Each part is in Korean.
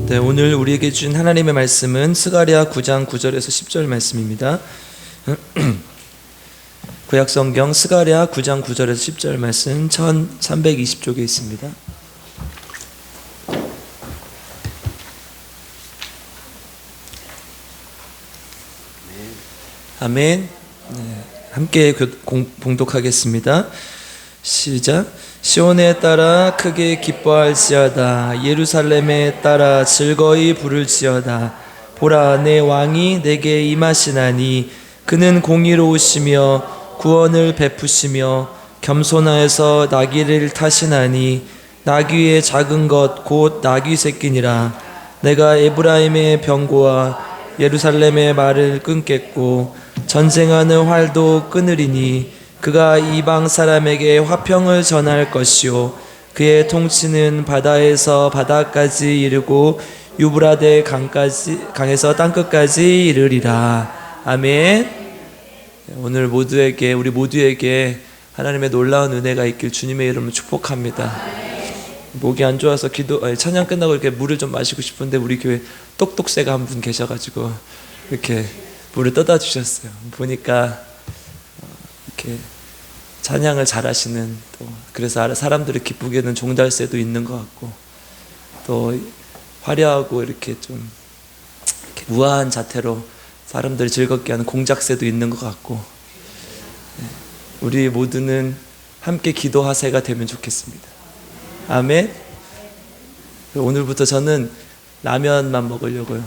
네, 오늘 우리에게 준 하나님의 말씀은 스가랴 9장 9절에서 10절 말씀입니다. 구약성경 스가랴 9장 9절에서 10절 말씀 1320쪽에 있습니다. 아멘. 네, 함께 봉독하겠습니다. 시작. 시온에 따라 크게 기뻐할지어다. 예루살렘에 따라 즐거이 부를지어다. 보라, 내 왕이 내게 임하시나니 그는 공의로우시며 구원을 베푸시며 겸손하여서 나귀를 타시나니 나귀의 작은 것 곧 나귀 새끼니라. 내가 에브라임의 병고와 예루살렘의 말을 끊겠고 전쟁하는 활도 끊으리니 그가 이방 사람에게 화평을 전할 것이요 그의 통치는 바다에서 바다까지 이르고 유브라데 강에서 땅끝까지 이르리라. 아멘. 오늘 우리 모두에게 하나님의 놀라운 은혜가 있길 주님의 이름으로 축복합니다. 목이 안 좋아서 찬양 끝나고 이렇게 물을 좀 마시고 싶은데 우리 교회 똑똑새가 한 분 계셔가지고 이렇게 물을 떠다 주셨어요. 보니까 이렇게 찬양을 잘하시는, 또 그래서 사람들을 기쁘게 하는 종달새도 있는 것 같고, 또 화려하고 이렇게 좀 이렇게 우아한 자태로 사람들을 즐겁게 하는 공작새도 있는 것 같고, 우리 모두는 함께 기도하세가 되면 좋겠습니다. 아멘. 오늘부터 저는 라면만 먹으려고요.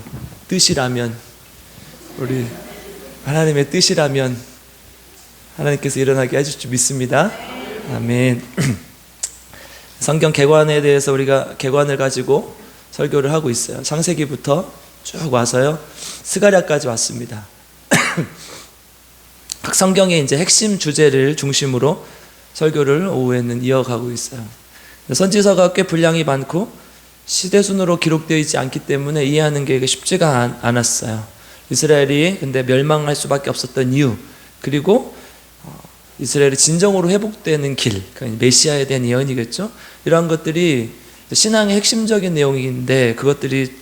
뜻이라면, 우리 하나님의 뜻이라면 하나님께서 일어나게 해줄 줄 믿습니다. 아멘. 성경 개관에 대해서 우리가 개관을 가지고 설교를 하고 있어요. 창세기부터 쭉 와서요 스가랴까지 왔습니다. 각 성경의 이제 핵심 주제를 중심으로 설교를 오후에는 이어가고 있어요. 선지서가 꽤 분량이 많고 시대순으로 기록되어 있지 않기 때문에 이해하는 게 쉽지가 않았어요. 이스라엘이 근데 멸망할 수밖에 없었던 이유, 그리고 이스라엘이 진정으로 회복되는 길, 그러니까 메시아에 대한 예언이겠죠. 이러한 것들이 신앙의 핵심적인 내용인데 그것들이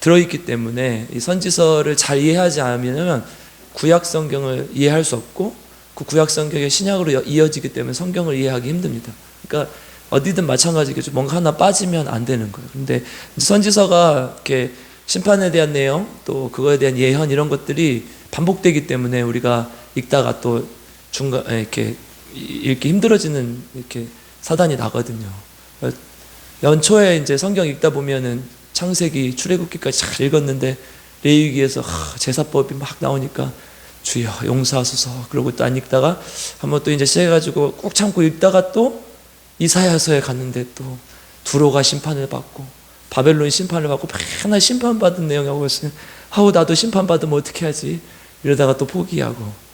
들어있기 때문에 이 선지서를 잘 이해하지 않으면 구약 성경을 이해할 수 없고, 그 구약 성경이 신약으로 이어지기 때문에 성경을 이해하기 힘듭니다. 그러니까 어디든 마찬가지겠죠. 뭔가 하나 빠지면 안 되는 거예요. 근데 선지서가 이렇게 심판에 대한 내용, 또 그거에 대한 예언, 이런 것들이 반복되기 때문에 우리가 읽다가 또 중간에 이렇게 읽기 힘들어지는 이렇게 사단이 나거든요. 연초에 이제 성경 읽다 보면은 창세기, 출애굽기까지 잘 읽었는데 레위기에서 제사법이 막 나오니까 주여 용서하소서 그러고 또 안 읽다가 한번 또 이제 시작해가지고 꾹 참고 읽다가 또 이사야서에 갔는데 또 두로가 심판을 받고 바벨론 심판을 받고 맨날 심판받은 내용이라고 했어요. 나도 심판받으면 어떻게 하지? 이러다가 또 포기하고.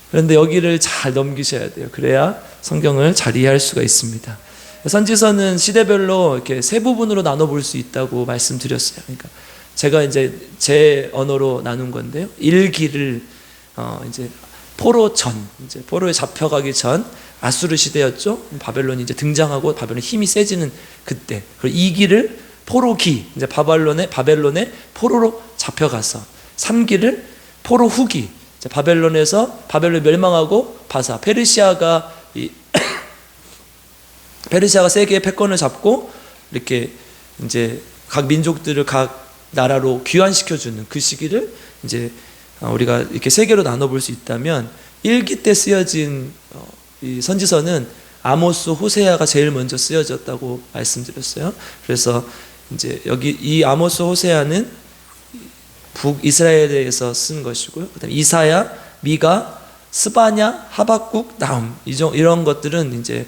그런데 여기를 잘 넘기셔야 돼요. 그래야 성경을 잘 이해할 수가 있습니다. 선지서는 시대별로 이렇게 세 부분으로 나눠볼 수 있다고 말씀드렸어요. 그러니까 제가 이제 제 언어로 나눈 건데요. 1기를 이제 포로 전, 이제 포로에 잡혀가기 전 아수르 시대였죠. 바벨론이 이제 등장하고 바벨론 힘이 세지는 그때. 그리고 2기를 포로기, 이제 바벨론에 포로로 잡혀가서 3기를 포로 후기, 이제 바벨론에서 바벨론 멸망하고 바사 페르시아가 세계의 패권을 잡고 이렇게 이제 각 민족들을 각 나라로 귀환시켜주는 그 시기를 이제 우리가 이렇게 세 개로 나눠볼 수 있다면 1기 때 쓰여진 이 선지서는 아모스, 호세아가 제일 먼저 쓰여졌다고 말씀드렸어요. 그래서 이제 여기 이 아모스, 호세아는 북이스라엘에서 쓴 것이고요. 그다음에 이사야, 미가, 스바냐, 하박국, 나훔, 이런 것들은 이제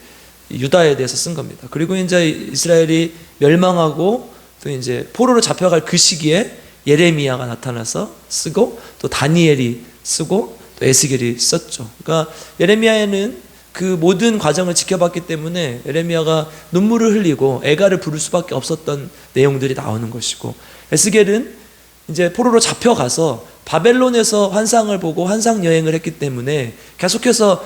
유다에 대해서 쓴 겁니다. 그리고 이제 이스라엘이 멸망하고 또 이제 포로로 잡혀갈 그 시기에 예레미야가 나타나서 쓰고, 또 다니엘이 쓰고, 또 에스겔이 썼죠. 그러니까 예레미야에는 그 모든 과정을 지켜봤기 때문에 예레미야가 눈물을 흘리고 애가를 부를 수밖에 없었던 내용들이 나오는 것이고, 에스겔은 이제 포로로 잡혀가서 바벨론에서 환상을 보고 환상 여행을 했기 때문에 계속해서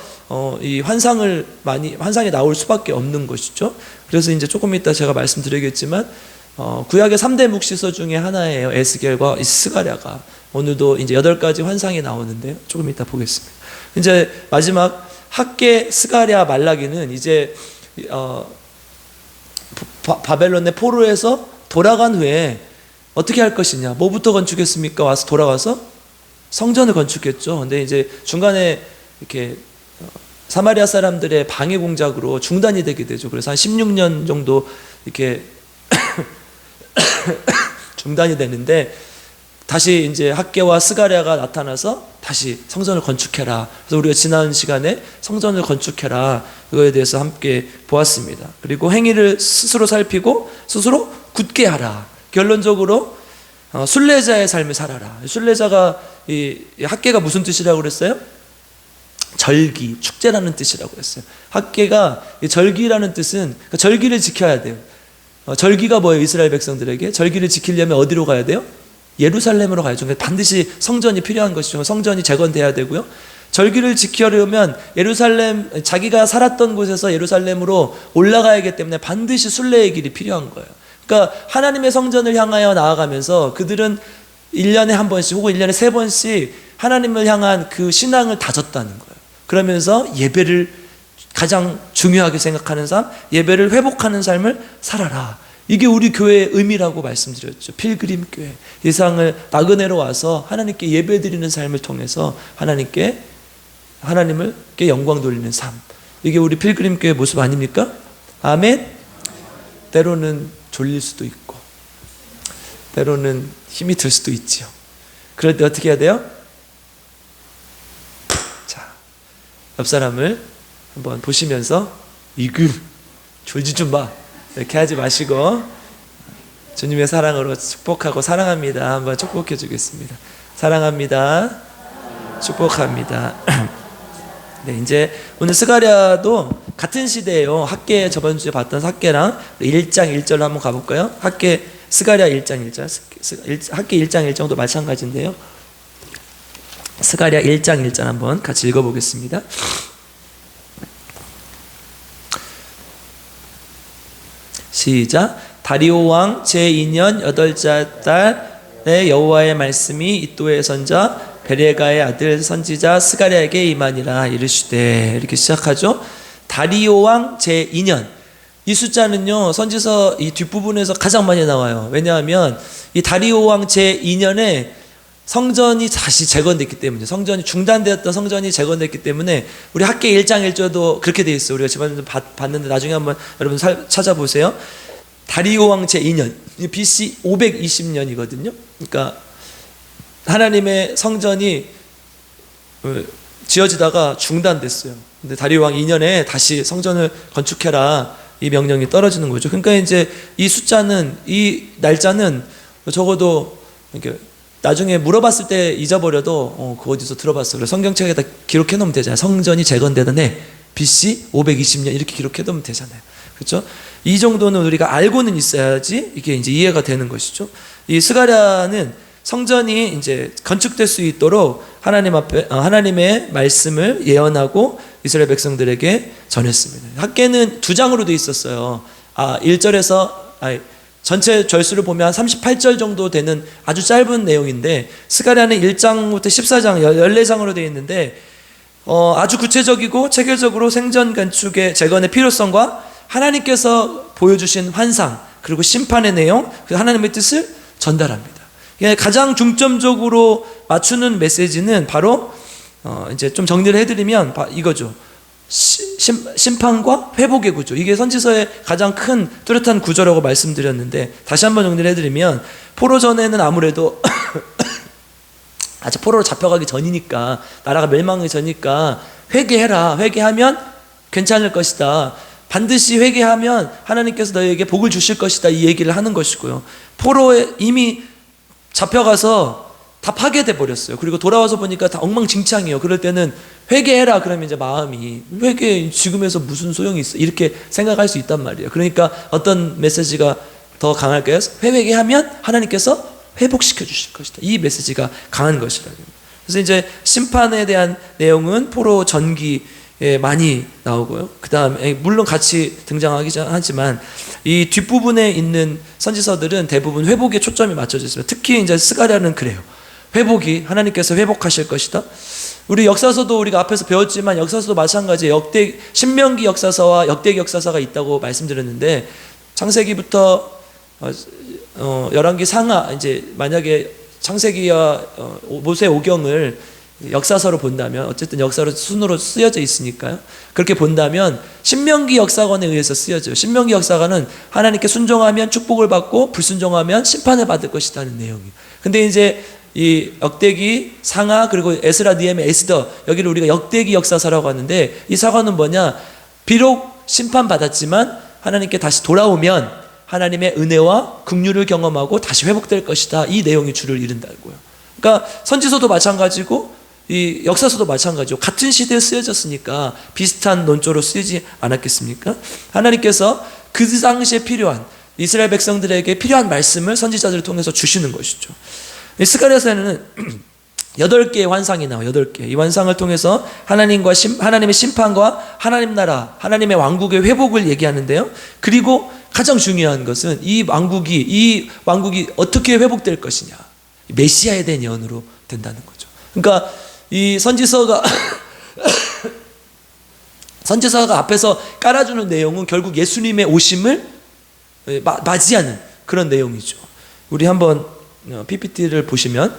이 환상이 나올 수밖에 없는 것이죠. 그래서 이제 조금 이따 제가 말씀드리겠지만 구약의 3대 묵시서 중에 하나예요. 에스겔과 이 스가랴가. 오늘도 이제 8가지 환상이 나오는데요. 조금 이따 보겠습니다. 이제 마지막 학개, 스가랴, 말라기는 이제 바벨론의 포로에서 돌아간 후에 어떻게 할 것이냐, 뭐부터 건축했습니까? 와서 돌아와서 성전을 건축했죠. 근데 이제 중간에 이렇게 사마리아 사람들의 방해 공작으로 중단이 되게 되죠. 그래서 한 16년 정도 이렇게 중단이 되는데, 다시 이제 학개와 스가랴가 나타나서 다시 성전을 건축해라. 그래서 우리가 지난 시간에 성전을 건축해라, 그거에 대해서 함께 보았습니다. 그리고 행위를 스스로 살피고 스스로 굳게 하라. 결론적으로 순례자의 삶을 살아라. 순례자가, 이 학개가 무슨 뜻이라고 그랬어요? 절기, 축제라는 뜻이라고 했어요. 학개가 절기라는 뜻은 절기를 지켜야 돼요. 절기가 뭐예요? 이스라엘 백성들에게 절기를 지키려면 어디로 가야 돼요? 예루살렘으로 가야죠. 반드시 성전이 필요한 것이죠. 성전이 재건돼야 되고요. 절기를 지키려면 예루살렘, 자기가 살았던 곳에서 예루살렘으로 올라가야 하기 때문에 반드시 순례의 길이 필요한 거예요. 그러니까 하나님의 성전을 향하여 나아가면서 그들은 1년에 한 번씩 혹은 1년에 3번씩 하나님을 향한 그 신앙을 다졌다는 거예요. 그러면서 예배를 가장 중요하게 생각하는 삶, 예배를 회복하는 삶을 살아라. 이게 우리 교회의 의미라고 말씀드렸죠. 필그림 교회. 이 세상을 나그네로 와서 하나님께 예배드리는 삶을 통해서 하나님께 영광 돌리는 삶. 이게 우리 필그림 교회의 모습 아닙니까? 아멘. 때로는 졸릴 수도 있고 때로는 힘이 들 수도 있지요. 그럴 때 어떻게 해야 돼요? 자, 옆 사람을 한번 보시면서 졸지 좀 마, 이렇게 하지 마시고 주님의 사랑으로 축복하고 사랑합니다 한번 축복해 주겠습니다. 사랑합니다, 축복합니다. 네, 이제 오늘 스가랴도 같은 시대예요. 학개, 저번 주에 봤던 학개랑 1장 1절로 한번 가볼까요? 학개, 스가랴 1장 1절, 학개 1장 1절도 마찬가지인데요. 스가랴 1장 1절 한번 같이 읽어보겠습니다. 시작. 다리오 왕 제2년 8째 달에 여호와의 말씀이 이도의 선자 베레가의 아들 선지자 스가랴에게 임하니라. 이르시되, 이렇게 시작하죠. 다리오 왕 제2년. 이 숫자는요, 선지서 이 뒷부분에서 가장 많이 나와요. 왜냐하면 이 다리오 왕 제2년에 성전이 다시 재건됐기 때문에, 성전이 중단되었던 성전이 재건됐기 때문에 우리 학개 1장 1절도 그렇게 돼 있어요. 우리가 집안에서 봤는데 나중에 한번 여러분 찾아보세요. 다리오 왕 제2년, BC 520년이거든요. 그러니까 하나님의 성전이 지어지다가 중단됐어요. 근데 다리오 왕 2년에 다시 성전을 건축해라, 이 명령이 떨어지는 거죠. 그러니까 이제 이 숫자는, 이 날짜는 적어도 이렇게 나중에 물어봤을 때 잊어버려도 그거 어디서 들어봤어. 그래 성경책에다 기록해 놓으면 되잖아요. 성전이 재건되던 해 BC 520년 이렇게 기록해 놓으면 되잖아요. 그렇죠? 이 정도는 우리가 알고는 있어야지 이게 이제 이해가 되는 것이죠. 이 스가랴는 성전이 이제 건축될 수 있도록 하나님 앞에 하나님의 말씀을 예언하고 이스라엘 백성들에게 전했습니다. 학개는 2장으로 되어 있었어요. 1절에서 전체 절수를 보면 한 38절 정도 되는 아주 짧은 내용인데, 스가랴는 1장부터 14장 14장으로 되어 있는데 아주 구체적이고 체계적으로 생전 건축의 재건의 필요성과 하나님께서 보여주신 환상, 그리고 심판의 내용, 그 하나님의 뜻을 전달합니다. 가장 중점적으로 맞추는 메시지는 바로 이제 좀 정리를 해드리면 이거죠. 심판과 회복의 구조. 이게 선지서의 가장 큰 뚜렷한 구조라고 말씀드렸는데, 다시 한번 정리를 해드리면, 포로 전에는 아무래도 아직 포로로 잡혀가기 전이니까, 나라가 멸망하기 전이니까 회개해라, 회개하면 괜찮을 것이다, 반드시 회개하면 하나님께서 너에게 복을 주실 것이다, 이 얘기를 하는 것이고요. 포로에 이미 잡혀가서 다 파괴돼 버렸어요. 그리고 돌아와서 보니까 다 엉망진창이에요. 그럴 때는 회개해라 그러면 이제 마음이, 회개 지금에서 무슨 소용이 있어, 이렇게 생각할 수 있단 말이에요. 그러니까 어떤 메시지가 더 강할까요? 회개하면 하나님께서 회복시켜 주실 것이다, 이 메시지가 강한 것이라고. 그래서 이제 심판에 대한 내용은 포로 전기 많이 나오고요. 그 다음에 물론 같이 등장하긴 하지만 이 뒷부분에 있는 선지서들은 대부분 회복에 초점이 맞춰져 있습니다. 특히 이제 스가랴는 그래요. 회복이 하나님께서 회복하실 것이다. 우리 역사서도 우리가 앞에서 배웠지만 역사서도 마찬가지예요. 신명기 역사서와 역대기 역사서가 있다고 말씀드렸는데 창세기부터 열왕기 상하 이제 만약에 창세기와 모세 오경을 역사서로 본다면 어쨌든 역사로 순으로 쓰여져 있으니까요. 그렇게 본다면 신명기 역사관에 의해서 쓰여져요. 신명기 역사관은 하나님께 순종하면 축복을 받고 불순종하면 심판을 받을 것이라는 내용이에요. 근데 이제 이 역대기, 상하, 그리고 에스라, 느헤미야, 에스더, 여기를 우리가 역대기 역사서라고 하는데 이 사관은 뭐냐? 비록 심판받았지만 하나님께 다시 돌아오면 하나님의 은혜와 긍휼을 경험하고 다시 회복될 것이다. 이 내용이 주를 이룬다고요. 그러니까 선지서도 마찬가지고 이 역사서도 마찬가지고 같은 시대에 쓰여졌으니까 비슷한 논조로 쓰이지 않았겠습니까? 하나님께서 그 당시에 필요한 이스라엘 백성들에게 필요한 말씀을 선지자들을 통해서 주시는 것이죠. 스가랴서에는 8개의 환상이 나와요. 8개. 이 환상을 통해서 하나님의 심판과 하나님 나라, 하나님의 왕국의 회복을 얘기하는데요. 그리고 가장 중요한 것은 이 왕국이 어떻게 회복될 것이냐. 메시아에 대한 예언으로 된다는 거죠. 그러니까 이 선지서가 앞에서 깔아주는 내용은 결국 예수님의 오심을 맞이하는 그런 내용이죠. 우리 한번 PPT를 보시면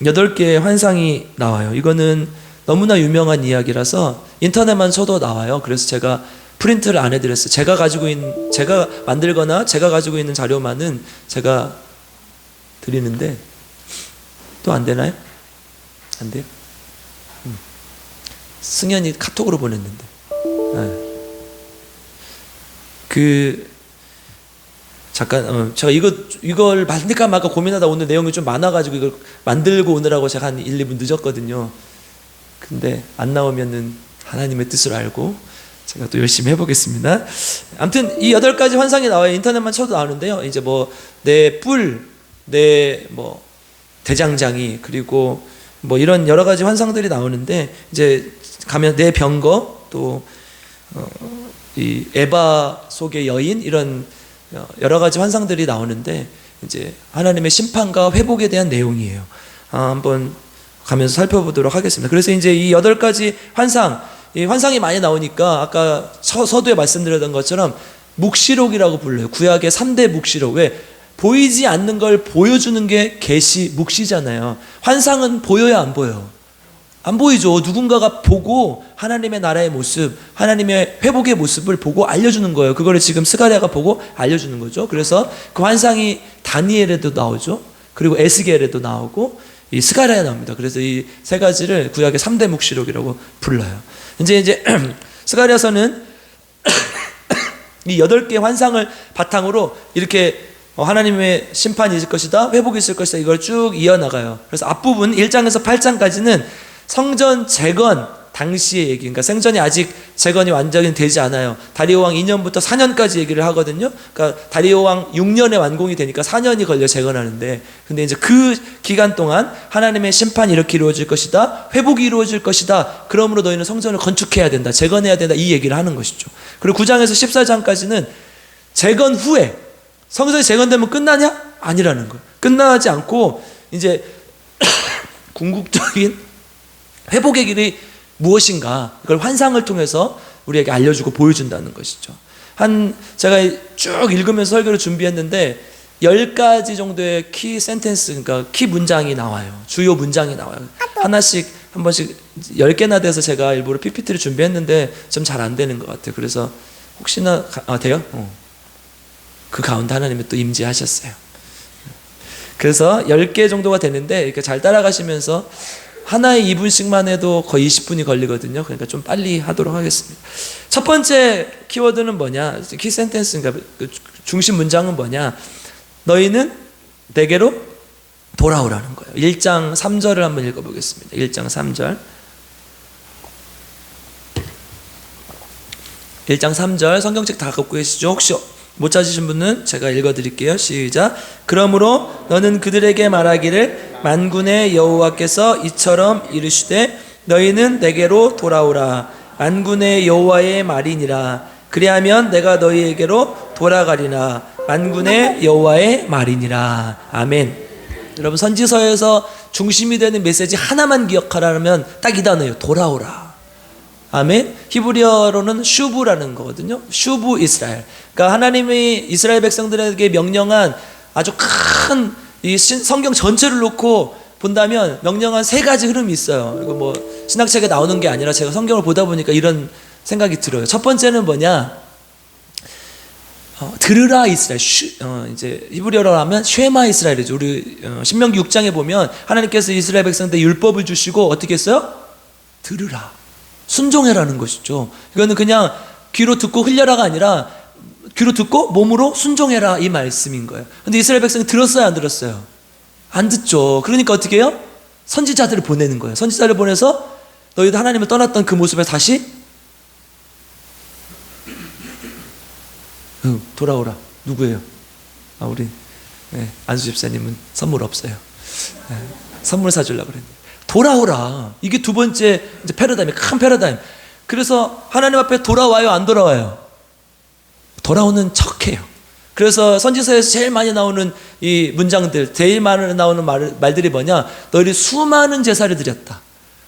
8개의 환상이 나와요. 이거는 너무나 유명한 이야기라서 인터넷만 쳐도 나와요. 그래서 제가 프린트를 안 해드렸어요. 제가 만들거나 제가 가지고 있는 자료만은 제가 드리는데 또 안 되나요? 안 돼요? 승현이 카톡으로 보냈는데 잠깐 제가 이걸 만들까 말까 고민하다 오늘 내용이 좀 많아가지고 이걸 만들고 오느라고 제가 한 1, 2분 늦었거든요. 근데 안 나오면은 하나님의 뜻을 알고 제가 또 열심히 해보겠습니다. 아무튼 이 8가지 환상이 나와요. 인터넷만 쳐도 나오는데요. 이제 뭐 내 뿔, 내 뭐 대장장이, 그리고 뭐 이런 여러 가지 환상들이 나오는데 이제 가면 내 병거, 또 이 에바 속의 여인, 이런 여러 가지 환상들이 나오는데 이제 하나님의 심판과 회복에 대한 내용이에요. 한번 가면서 살펴보도록 하겠습니다. 그래서 이제 이 8가지 이 환상이 많이 나오니까 아까 서두에 말씀드렸던 것처럼 묵시록이라고 불러요. 구약의 3대 묵시록. 왜? 보이지 않는 걸 보여주는 게 계시, 묵시잖아요. 환상은 보여야 안 보여요? 안 보이죠. 누군가가 보고 하나님의 나라의 모습, 하나님의 회복의 모습을 보고 알려주는 거예요. 그거를 지금 스가랴가 보고 알려주는 거죠. 그래서 그 환상이 다니엘에도 나오죠. 그리고 에스겔에도 나오고 이 스가랴에 나옵니다. 그래서 이 세 가지를 구약의 3대 묵시록이라고 불러요. 이제 스가랴서는 이 8개의 환상을 바탕으로 이렇게 하나님의 심판이 있을 것이다, 회복이 있을 것이다, 이걸 쭉 이어나가요. 그래서 앞부분 1장에서 8장까지는 성전 재건 당시의 얘기, 그러니까 성전이 아직 재건이 완전히 되지 않아요. 다리오 왕 2년부터 4년까지 얘기를 하거든요. 그러니까 다리오 왕 6년에 완공이 되니까 4년이 걸려 재건하는데, 근데 이제 그 기간 동안 하나님의 심판이 이렇게 이루어질 것이다, 회복이 이루어질 것이다, 그러므로 너희는 성전을 건축해야 된다, 재건해야 된다, 이 얘기를 하는 것이죠. 그리고 9장에서 14장까지는 재건 후에 성전이 재건되면 끝나냐? 아니라는 거예요. 끝나지 않고 이제 궁극적인 회복의 길이 무엇인가, 이걸 환상을 통해서 우리에게 알려주고 보여준다는 것이죠. 제가 쭉 읽으면서 설교를 준비했는데 10가지 정도의 키 센텐스, 그러니까 키 문장이 나와요. 주요 문장이 나와요. 하나씩 한 번씩 10개나 돼서 제가 일부러 PPT를 준비했는데 좀 잘 안 되는 것 같아요. 그래서 혹시나 돼요? 그 가운데 하나님이 또 임재하셨어요. 그래서 10개 정도가 되는데 이렇게 잘 따라가시면서 하나에 2분씩만 해도 거의 20분이 걸리거든요. 그러니까 좀 빨리 하도록 하겠습니다. 첫 번째 키워드는 뭐냐? 키 센텐스, 그러니까 중심 문장은 뭐냐? 너희는 내게로 돌아오라는 거예요. 1장 3절을 한번 읽어보겠습니다. 1장 3절. 1장 3절 성경책 다 갖고 계시죠? 혹시 못 찾으신 분은 제가 읽어드릴게요. 시작. 그러므로 너는 그들에게 말하기를 만군의 여호와께서 이처럼 이르시되 너희는 내게로 돌아오라. 만군의 여호와의 말이니라. 그리하면 내가 너희에게로 돌아가리라. 만군의 여호와의 말이니라. 아멘. 여러분, 선지서에서 중심이 되는 메시지 하나만 기억하라면 딱 이 단어예요. 돌아오라. 아멘. 히브리어로는 슈브라는 거거든요. 슈브 이스라엘. 그러니까 하나님이 이스라엘 백성들에게 명령한 아주 큰 이 성경 전체를 놓고 본다면 명령한 세 가지 흐름이 있어요. 이거 뭐 신학책에 나오는 게 아니라 제가 성경을 보다 보니까 이런 생각이 들어요. 첫 번째는 뭐냐? 들으라 이스라엘. 이제 히브리어로 하면 쉐마 이스라엘이죠. 우리 신명기 6장에 보면 하나님께서 이스라엘 백성들 율법을 주시고 어떻게 했어요? 들으라. 순종해라는 것이죠. 이거는 그냥 귀로 듣고 흘려라가 아니라 귀로 듣고 몸으로 순종해라, 이 말씀인 거예요. 근데 이스라엘 백성이 들었어요, 안 들었어요? 안 듣죠. 그러니까 어떻게 해요? 선지자들을 보내는 거예요. 선지자를 보내서 너희도 하나님을 떠났던 그 모습에 다시 돌아오라. 누구예요? 우리 안수 집사님은 선물 없어요. 선물 사주려고 그랬는데 돌아오라. 이게 두 번째 이제 패러다임이, 큰 패러다임. 그래서 하나님 앞에 돌아와요, 안 돌아와요? 돌아오는 척해요. 그래서 선지서에서 제일 많이 나오는 이 문장들, 제일 많이 나오는 말들이 뭐냐? 너희들이 수많은 제사를 드렸다.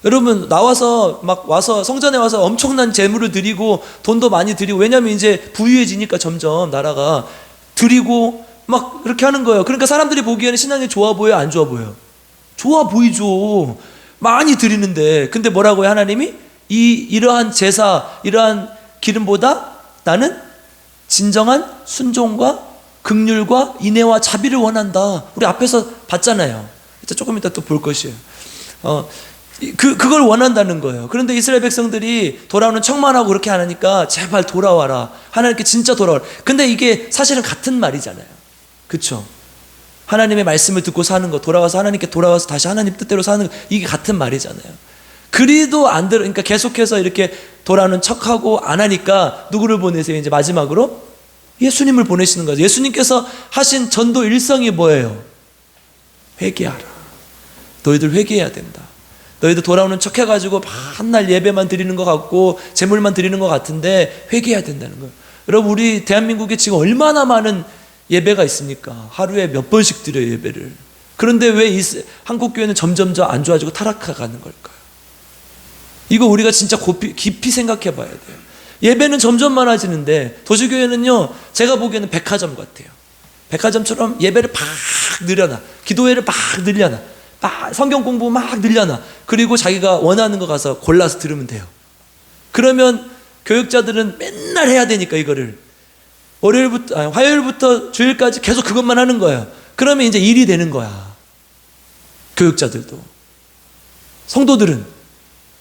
여러분, 와서 성전에 와서 엄청난 재물을 드리고 돈도 많이 드리고, 왜냐면 이제 부유해지니까 점점 나라가 드리고 막 이렇게 하는 거예요. 그러니까 사람들이 보기에는 신앙이 좋아 보여요, 안 좋아 보여요? 좋아 보이죠. 많이 드리는데. 근데 뭐라고요, 하나님이? 이러한 제사, 이러한 기름보다 나는 진정한 순종과 긍휼과 인애와 자비를 원한다. 우리 앞에서 봤잖아요. 조금 이따 또 볼 것이에요. 그걸 원한다는 거예요. 그런데 이스라엘 백성들이 돌아오는 척만 하고 그렇게 하니까 제발 돌아와라. 하나님께 진짜 돌아와라. 근데 이게 사실은 같은 말이잖아요. 그렇죠? 하나님의 말씀을 듣고 사는 거, 돌아와서 하나님께 돌아와서 다시 하나님 뜻대로 사는 거, 이게 같은 말이잖아요. 그리도 안 들어, 그러니까 계속해서 이렇게 돌아오는 척하고 안 하니까 누구를 보내세요? 이제 마지막으로 예수님을 보내시는 거죠. 예수님께서 하신 전도 일성이 뭐예요? 회개하라. 너희들 회개해야 된다. 너희들 돌아오는 척 해가지고 한날 예배만 드리는 것 같고 제물만 드리는 것 같은데 회개해야 된다는 거예요. 여러분, 우리 대한민국에 지금 얼마나 많은 예배가 있습니까? 하루에 몇 번씩 드려요, 예배를. 그런데 왜 한국 교회는 점점 안 좋아지고 타락해가는 걸까요? 이거 우리가 진짜 깊이 생각해 봐야 돼요. 예배는 점점 많아지는데 도시교회는요, 제가 보기에는 백화점 같아요. 백화점처럼 예배를 막 늘려놔, 기도회를 막 늘려놔, 막 성경 공부 막 늘려놔. 그리고 자기가 원하는 거 가서 골라서 들으면 돼요. 그러면 교육자들은 맨날 해야 되니까 이거를 화요일부터 주일까지 계속 그것만 하는 거예요. 그러면 이제 일이 되는 거야. 교육자들도. 성도들은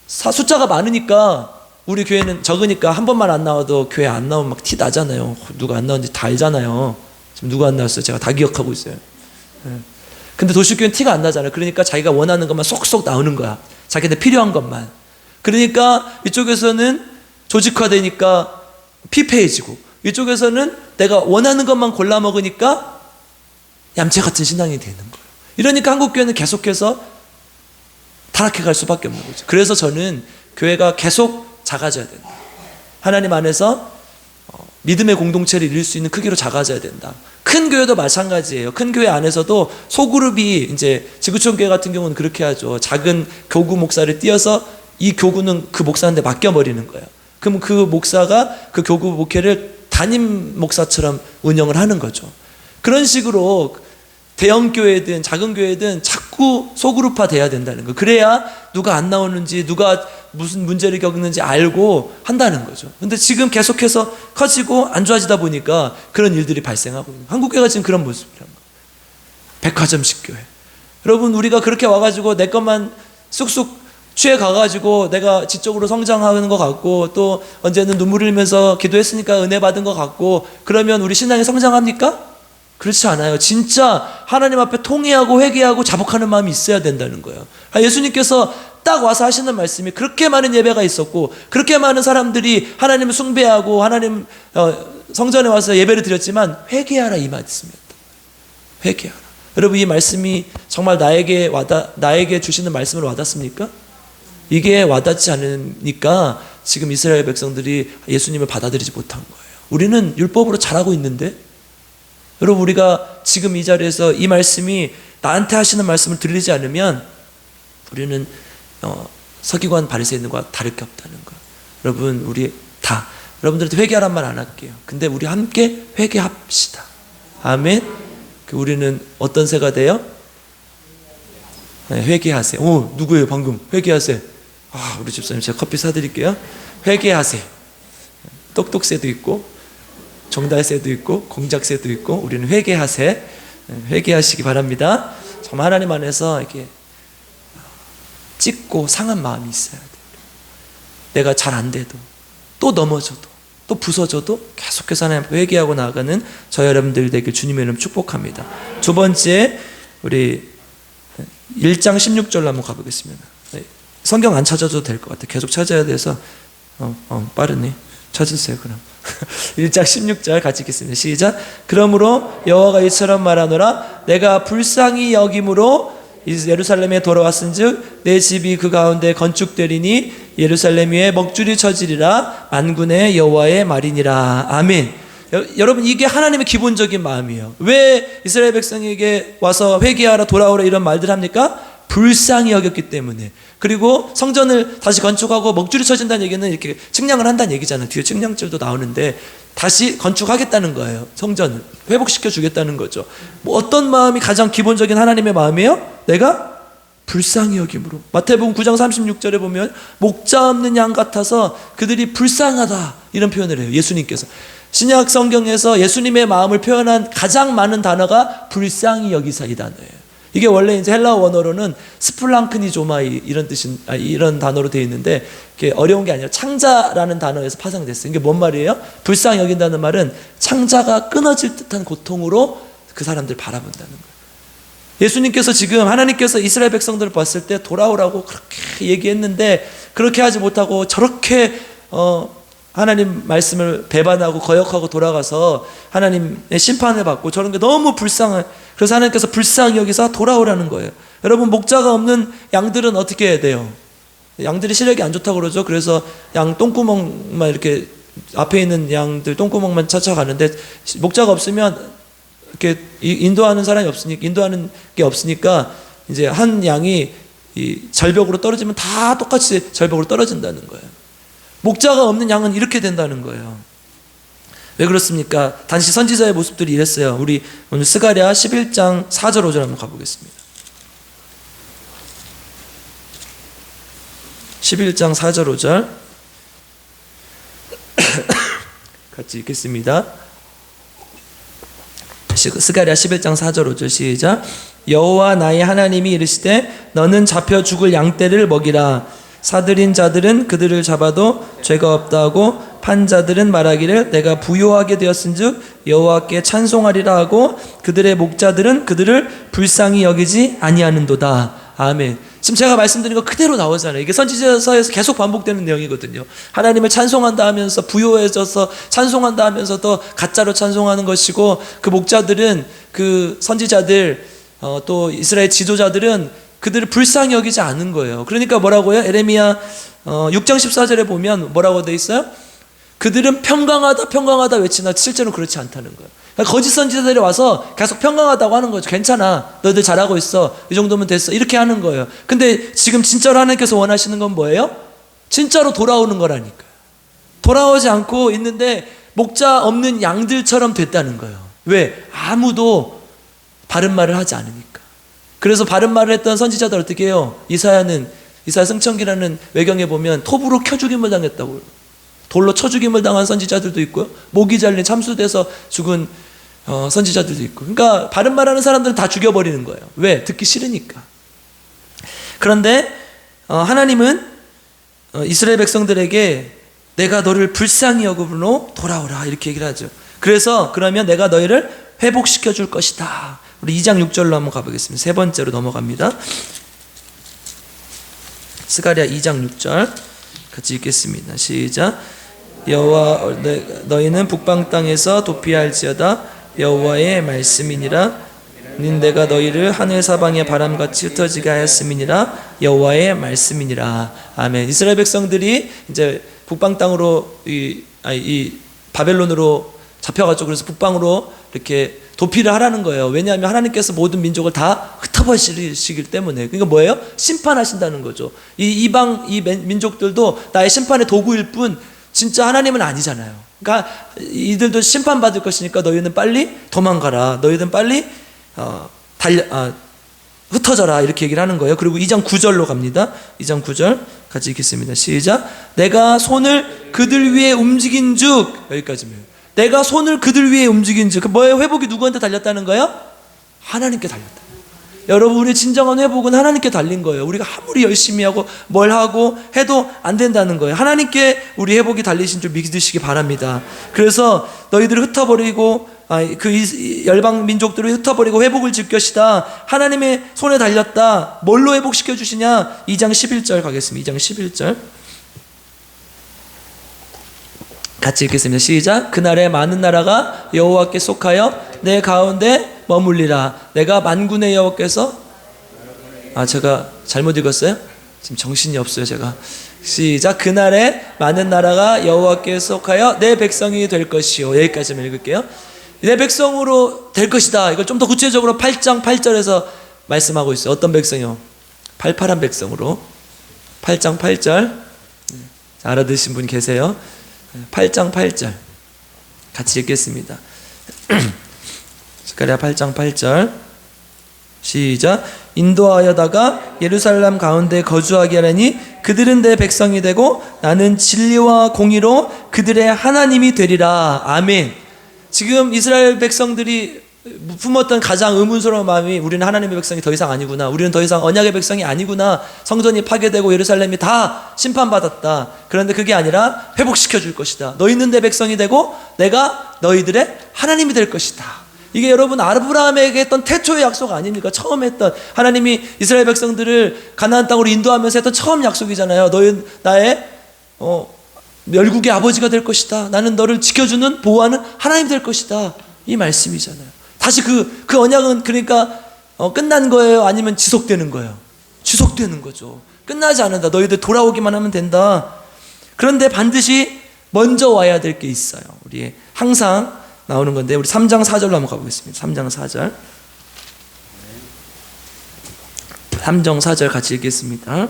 숫자가 많으니까, 우리 교회는 적으니까 한 번만 안 나와도 교회 안 나오면 막 티 나잖아요. 누가 안 나왔는지 다 알잖아요. 지금 누가 안 나왔어요? 제가 다 기억하고 있어요. 근데 도시교회는 티가 안 나잖아요. 그러니까 자기가 원하는 것만 쏙쏙 나오는 거야. 자기한테 필요한 것만. 그러니까 이쪽에서는 조직화되니까 피폐해지고, 이쪽에서는 내가 원하는 것만 골라 먹으니까 얌체 같은 신앙이 되는 거예요. 이러니까 한국교회는 계속해서 타락해 갈 수밖에 없는 거죠. 그래서 저는 교회가 계속 작아져야 된다. 하나님 안에서 믿음의 공동체를 이룰 수 있는 크기로 작아져야 된다. 큰 교회도 마찬가지예요. 큰 교회 안에서도 소그룹이, 이제 지구촌 교회 같은 경우는 그렇게 하죠. 작은 교구 목사를 띄어서 이 교구는 그 목사한테 맡겨버리는 거예요. 그럼 그 목사가 그 교구 목회를 담임 목사처럼 운영을 하는 거죠. 그런 식으로 대형 교회든 작은 교회든 자꾸 소그룹화 돼야 된다는 거. 그래야 누가 안 나오는지, 누가 무슨 문제를 겪는지 알고 한다는 거죠. 근데 지금 계속해서 커지고 안 좋아지다 보니까 그런 일들이 발생하고 있는 거예요. 한국교회가 지금 그런 모습이란 거예요. 백화점식 교회. 여러분, 우리가 그렇게 와가지고 내 것만 쑥쑥 취해 가가지고 내가 지적으로 성장하는 것 같고, 또 언제는 눈물 흘리면서 기도했으니까 은혜 받은 것 같고, 그러면 우리 신앙이 성장합니까? 그렇지 않아요. 진짜 하나님 앞에 통회하고 회개하고 자복하는 마음이 있어야 된다는 거예요. 예수님께서 딱 와서 하시는 말씀이, 그렇게 많은 예배가 있었고 그렇게 많은 사람들이 하나님을 숭배하고 하나님 성전에 와서 예배를 드렸지만 회개하라, 이 말씀이었다. 회개하라. 여러분, 이 말씀이 정말 나에게 주시는 말씀으로 와닿습니까? 이게 와닿지 않으니까 지금 이스라엘 백성들이 예수님을 받아들이지 못한 거예요. 우리는 율법으로 잘하고 있는데, 여러분, 우리가 지금 이 자리에서 이 말씀이 나한테 하시는 말씀을 들리지 않으면 우리는 서기관 바리새인과 다를 게 없다는 거예요. 여러분, 우리 다 여러분들한테 회개하란 말 안 할게요. 근데 우리 함께 회개합시다. 아멘. 우리는 어떤 새가 돼요? 네, 회개하세요. 오, 누구예요? 방금 회개하세요. 아, 우리 집사님 제가 커피 사드릴게요. 회개하세요. 똑똑새도 있고 정달새도 있고 공작새도 있고 우리는 회개하세. 회개하시기 바랍니다. 정말 하나님 안에서 이렇게 찢고 상한 마음이 있어야 돼요. 내가 잘 안 돼도 또 넘어져도 또 부서져도 계속해서 하나님 앞에 회개하고 나아가는 저 여러분들 되길 주님의 이름 축복합니다. 두 번째, 우리 1장 16절로 한번 가보겠습니다. 성경 안 찾아도 될 것 같아요. 계속 찾아야 돼서 빠르네. 찾으세요 그럼. 1장 16절 같이 읽겠습니다. 시작. 그러므로 여호와가 이처럼 말하노라. 내가 불쌍히 여김으로 예루살렘에 돌아왔은즉 내 집이 그 가운데 건축되리니 예루살렘 위에 먹줄이 쳐지리라. 만군의 여호와의 말이니라. 아멘. 여러분, 이게 하나님의 기본적인 마음이에요. 왜 이스라엘 백성에게 와서 회개하라 돌아오라 이런 말들 합니까? 불쌍히 여겼기 때문에. 그리고 성전을 다시 건축하고 먹줄이 쳐진다는 얘기는 이렇게 측량을 한다는 얘기잖아요. 뒤에 측량줄도 나오는데 다시 건축하겠다는 거예요. 성전을 회복시켜 주겠다는 거죠. 뭐 어떤 마음이 가장 기본적인 하나님의 마음이에요? 내가 불쌍히 여김으로. 마태복음 9장 36절에 보면 목자 없는 양 같아서 그들이 불쌍하다 이런 표현을 해요. 예수님께서 신약 성경에서 예수님의 마음을 표현한 가장 많은 단어가 불쌍히 여기사 이 단어예요. 이게 원래 이제 헬라어 원어로는 스플랑크니조마이 이런 뜻인 이런 단어로 되어 있는데 이게 어려운 게 아니라 창자라는 단어에서 파생됐어요. 이게 뭔 말이에요? 불쌍히 여긴다는 말은 창자가 끊어질 듯한 고통으로 그 사람들 바라본다는 거예요. 예수님께서 지금 하나님께서 이스라엘 백성들을 봤을 때 돌아오라고 그렇게 얘기했는데 그렇게 하지 못하고 저렇게 하나님 말씀을 배반하고 거역하고 돌아가서 하나님의 심판을 받고 저런 게 너무 불쌍해. 그래서 하나님께서 불쌍히 여기서 돌아오라는 거예요. 여러분, 목자가 없는 양들은 어떻게 해야 돼요? 양들이 시력이 안 좋다고 그러죠. 그래서 양 똥구멍만 이렇게 앞에 있는 양들 똥구멍만 찾아가는데 목자가 없으면 이렇게 인도하는 사람이 없으니까 인도하는 게 없으니까 이제 한 양이 이 절벽으로 떨어지면 다 똑같이 절벽으로 떨어진다는 거예요. 목자가 없는 양은 이렇게 된다는 거예요. 왜 그렇습니까? 당시 선지자의 모습들이 이랬어요. 우리 오늘 스가랴 11장 4절 5절 한번 가보겠습니다. 11장 4절 5절 같이 읽겠습니다. 스가랴 11장 4절 5절 시작. 여호와 나의 하나님이 이르시되 너는 잡혀 죽을 양떼를 먹이라. 사들인 자들은 그들을 잡아도 죄가 없다 하고 판 자들은 말하기를 내가 부요하게 되었은즉 여호와께 찬송하리라 하고 그들의 목자들은 그들을 불쌍히 여기지 아니하는도다. 아멘. 지금 제가 말씀드린 거 그대로 나오잖아요. 이게 선지자서에서 계속 반복되는 내용이거든요. 하나님을 찬송한다 하면서 부요해져서 찬송한다 하면서도 가짜로 찬송하는 것이고 그 목자들은 그 선지자들 또 이스라엘 지도자들은 그들을 불쌍히 여기지 않은 거예요. 그러니까 뭐라고요? 에레미야 6장 14절에 보면 뭐라고 돼 있어요? 그들은 평강하다 외치나 실제로 그렇지 않다는 거예요. 그러니까 거짓 선지자들이 와서 계속 평강하다고 하는 거죠. 괜찮아, 너희들 잘하고 있어, 이 정도면 됐어, 이렇게 하는 거예요. 근데 지금 진짜로 하나님께서 원하시는 건 뭐예요? 진짜로 돌아오는 거라니까요. 돌아오지 않고 있는데 목자 없는 양들처럼 됐다는 거예요. 왜? 아무도 바른 말을 하지 않으니까. 그래서 바른 말을 했던 선지자들 어떻게 해요? 이사야 승천기라는 외경에 보면 톱으로 켜 죽임을 당했다고요. 돌로 쳐 죽임을 당한 선지자들도 있고요. 목이 잘린 참수돼서 죽은 선지자들도 있고. 그러니까 바른 말하는 사람들은 다 죽여버리는 거예요. 왜? 듣기 싫으니까. 그런데 하나님은 이스라엘 백성들에게 내가 너를 불쌍히 여김으로 돌아오라 이렇게 얘기를 하죠. 그래서 그러면 내가 너희를 회복시켜 줄 것이다. 우리 2장 6절로 한번 가보겠습니다. 세 번째로 넘어갑니다. 스가랴 2장 6절 같이 읽겠습니다. 시작. 여호와 너희는 북방 땅에서 도피할지어다 여호와의 말씀이니라. 내가 너희를 하늘 사방의 바람같이 흩어지게 하였음이니라. 여호와의 말씀이니라. 아멘. 이스라엘 백성들이 이제 북방 땅으로 이 바벨론으로 잡혀가지고 그래서 북방으로 이렇게 도피를 하라는 거예요. 왜냐하면 하나님께서 모든 민족을 다 흩어버리시기 때문에. 그러니까 뭐예요? 심판하신다는 거죠. 이 이방 민족들도 나의 심판의 도구일 뿐 진짜 하나님은 아니잖아요. 그러니까 이들도 심판받을 것이니까 너희는 빨리 도망가라. 너희는 빨리 흩어져라. 이렇게 얘기를 하는 거예요. 그리고 2장 9절로 갑니다. 2장 9절 같이 읽겠습니다. 시작. 내가 손을 그들 위에 움직인 즉, 여기까지입니다. 내가 손을 그들 위에 움직인 즉, 뭐예요? 회복이 누구한테 달렸다는 거예요? 하나님께 달렸다. 여러분, 우리 진정한 회복은 하나님께 달린 거예요. 우리가 아무리 열심히 하고 뭘 하고 해도 안 된다는 거예요. 하나님께 우리 회복이 달리신 줄 믿으시기 바랍니다. 그래서 너희들을 흩어버리고 그 열방 민족들을 흩어버리고 회복을 질 것이다. 하나님의 손에 달렸다. 뭘로 회복시켜 주시냐? 2장 11절 가겠습니다. 2장 11절 같이 읽겠습니다. 시작. 그날에 많은 나라가 여호와께 속하여 내 가운데 머물리라. 내가 만군의 여호와께서 제가 잘못 읽었어요? 지금 정신이 없어요 제가. 시작. 그날에 많은 나라가 여호와께 속하여 내 백성이 될 것이요. 여기까지만 읽을게요. 내 백성으로 될 것이다. 이걸 좀 더 구체적으로 8장 8절에서 말씀하고 있어요. 어떤 백성이요? 팔팔한 백성으로. 8장 8절 알아듣으신 분 계세요? 8장 8절 같이 읽겠습니다. 스가랴 8장 8절 시작. 인도하여다가 예루살렘 가운데 거주하게 하려니 그들은 내 백성이 되고 나는 진리와 공의로 그들의 하나님이 되리라. 아멘. 지금 이스라엘 백성들이 품었던 가장 의문스러운 마음이 우리는 하나님의 백성이 더 이상 아니구나. 우리는 더 이상 언약의 백성이 아니구나. 성전이 파괴되고 예루살렘이 다 심판받았다. 그런데 그게 아니라 회복시켜 줄 것이다. 너희는 내 백성이 되고 내가 너희들의 하나님이 될 것이다. 이게 여러분 아브라함에게 했던 태초의 약속 아닙니까? 처음 했던, 하나님이 이스라엘 백성들을 가나안 땅으로 인도하면서 했던 처음 약속이잖아요. 너희 나의 멸국의 아버지가 될 것이다. 나는 너를 지켜주는 보호하는 하나님 될 것이다. 이 말씀이잖아요. 다시 그 언약은 그러니까 끝난 거예요? 아니면 지속되는 거예요? 지속되는 거죠. 끝나지 않는다. 너희들 돌아오기만 하면 된다. 그런데 반드시 먼저 와야 될 게 있어요. 우리 항상 나오는 건데, 우리 3장 4절로 한번 가보겠습니다. 3장 4절 3장 4절 같이 읽겠습니다.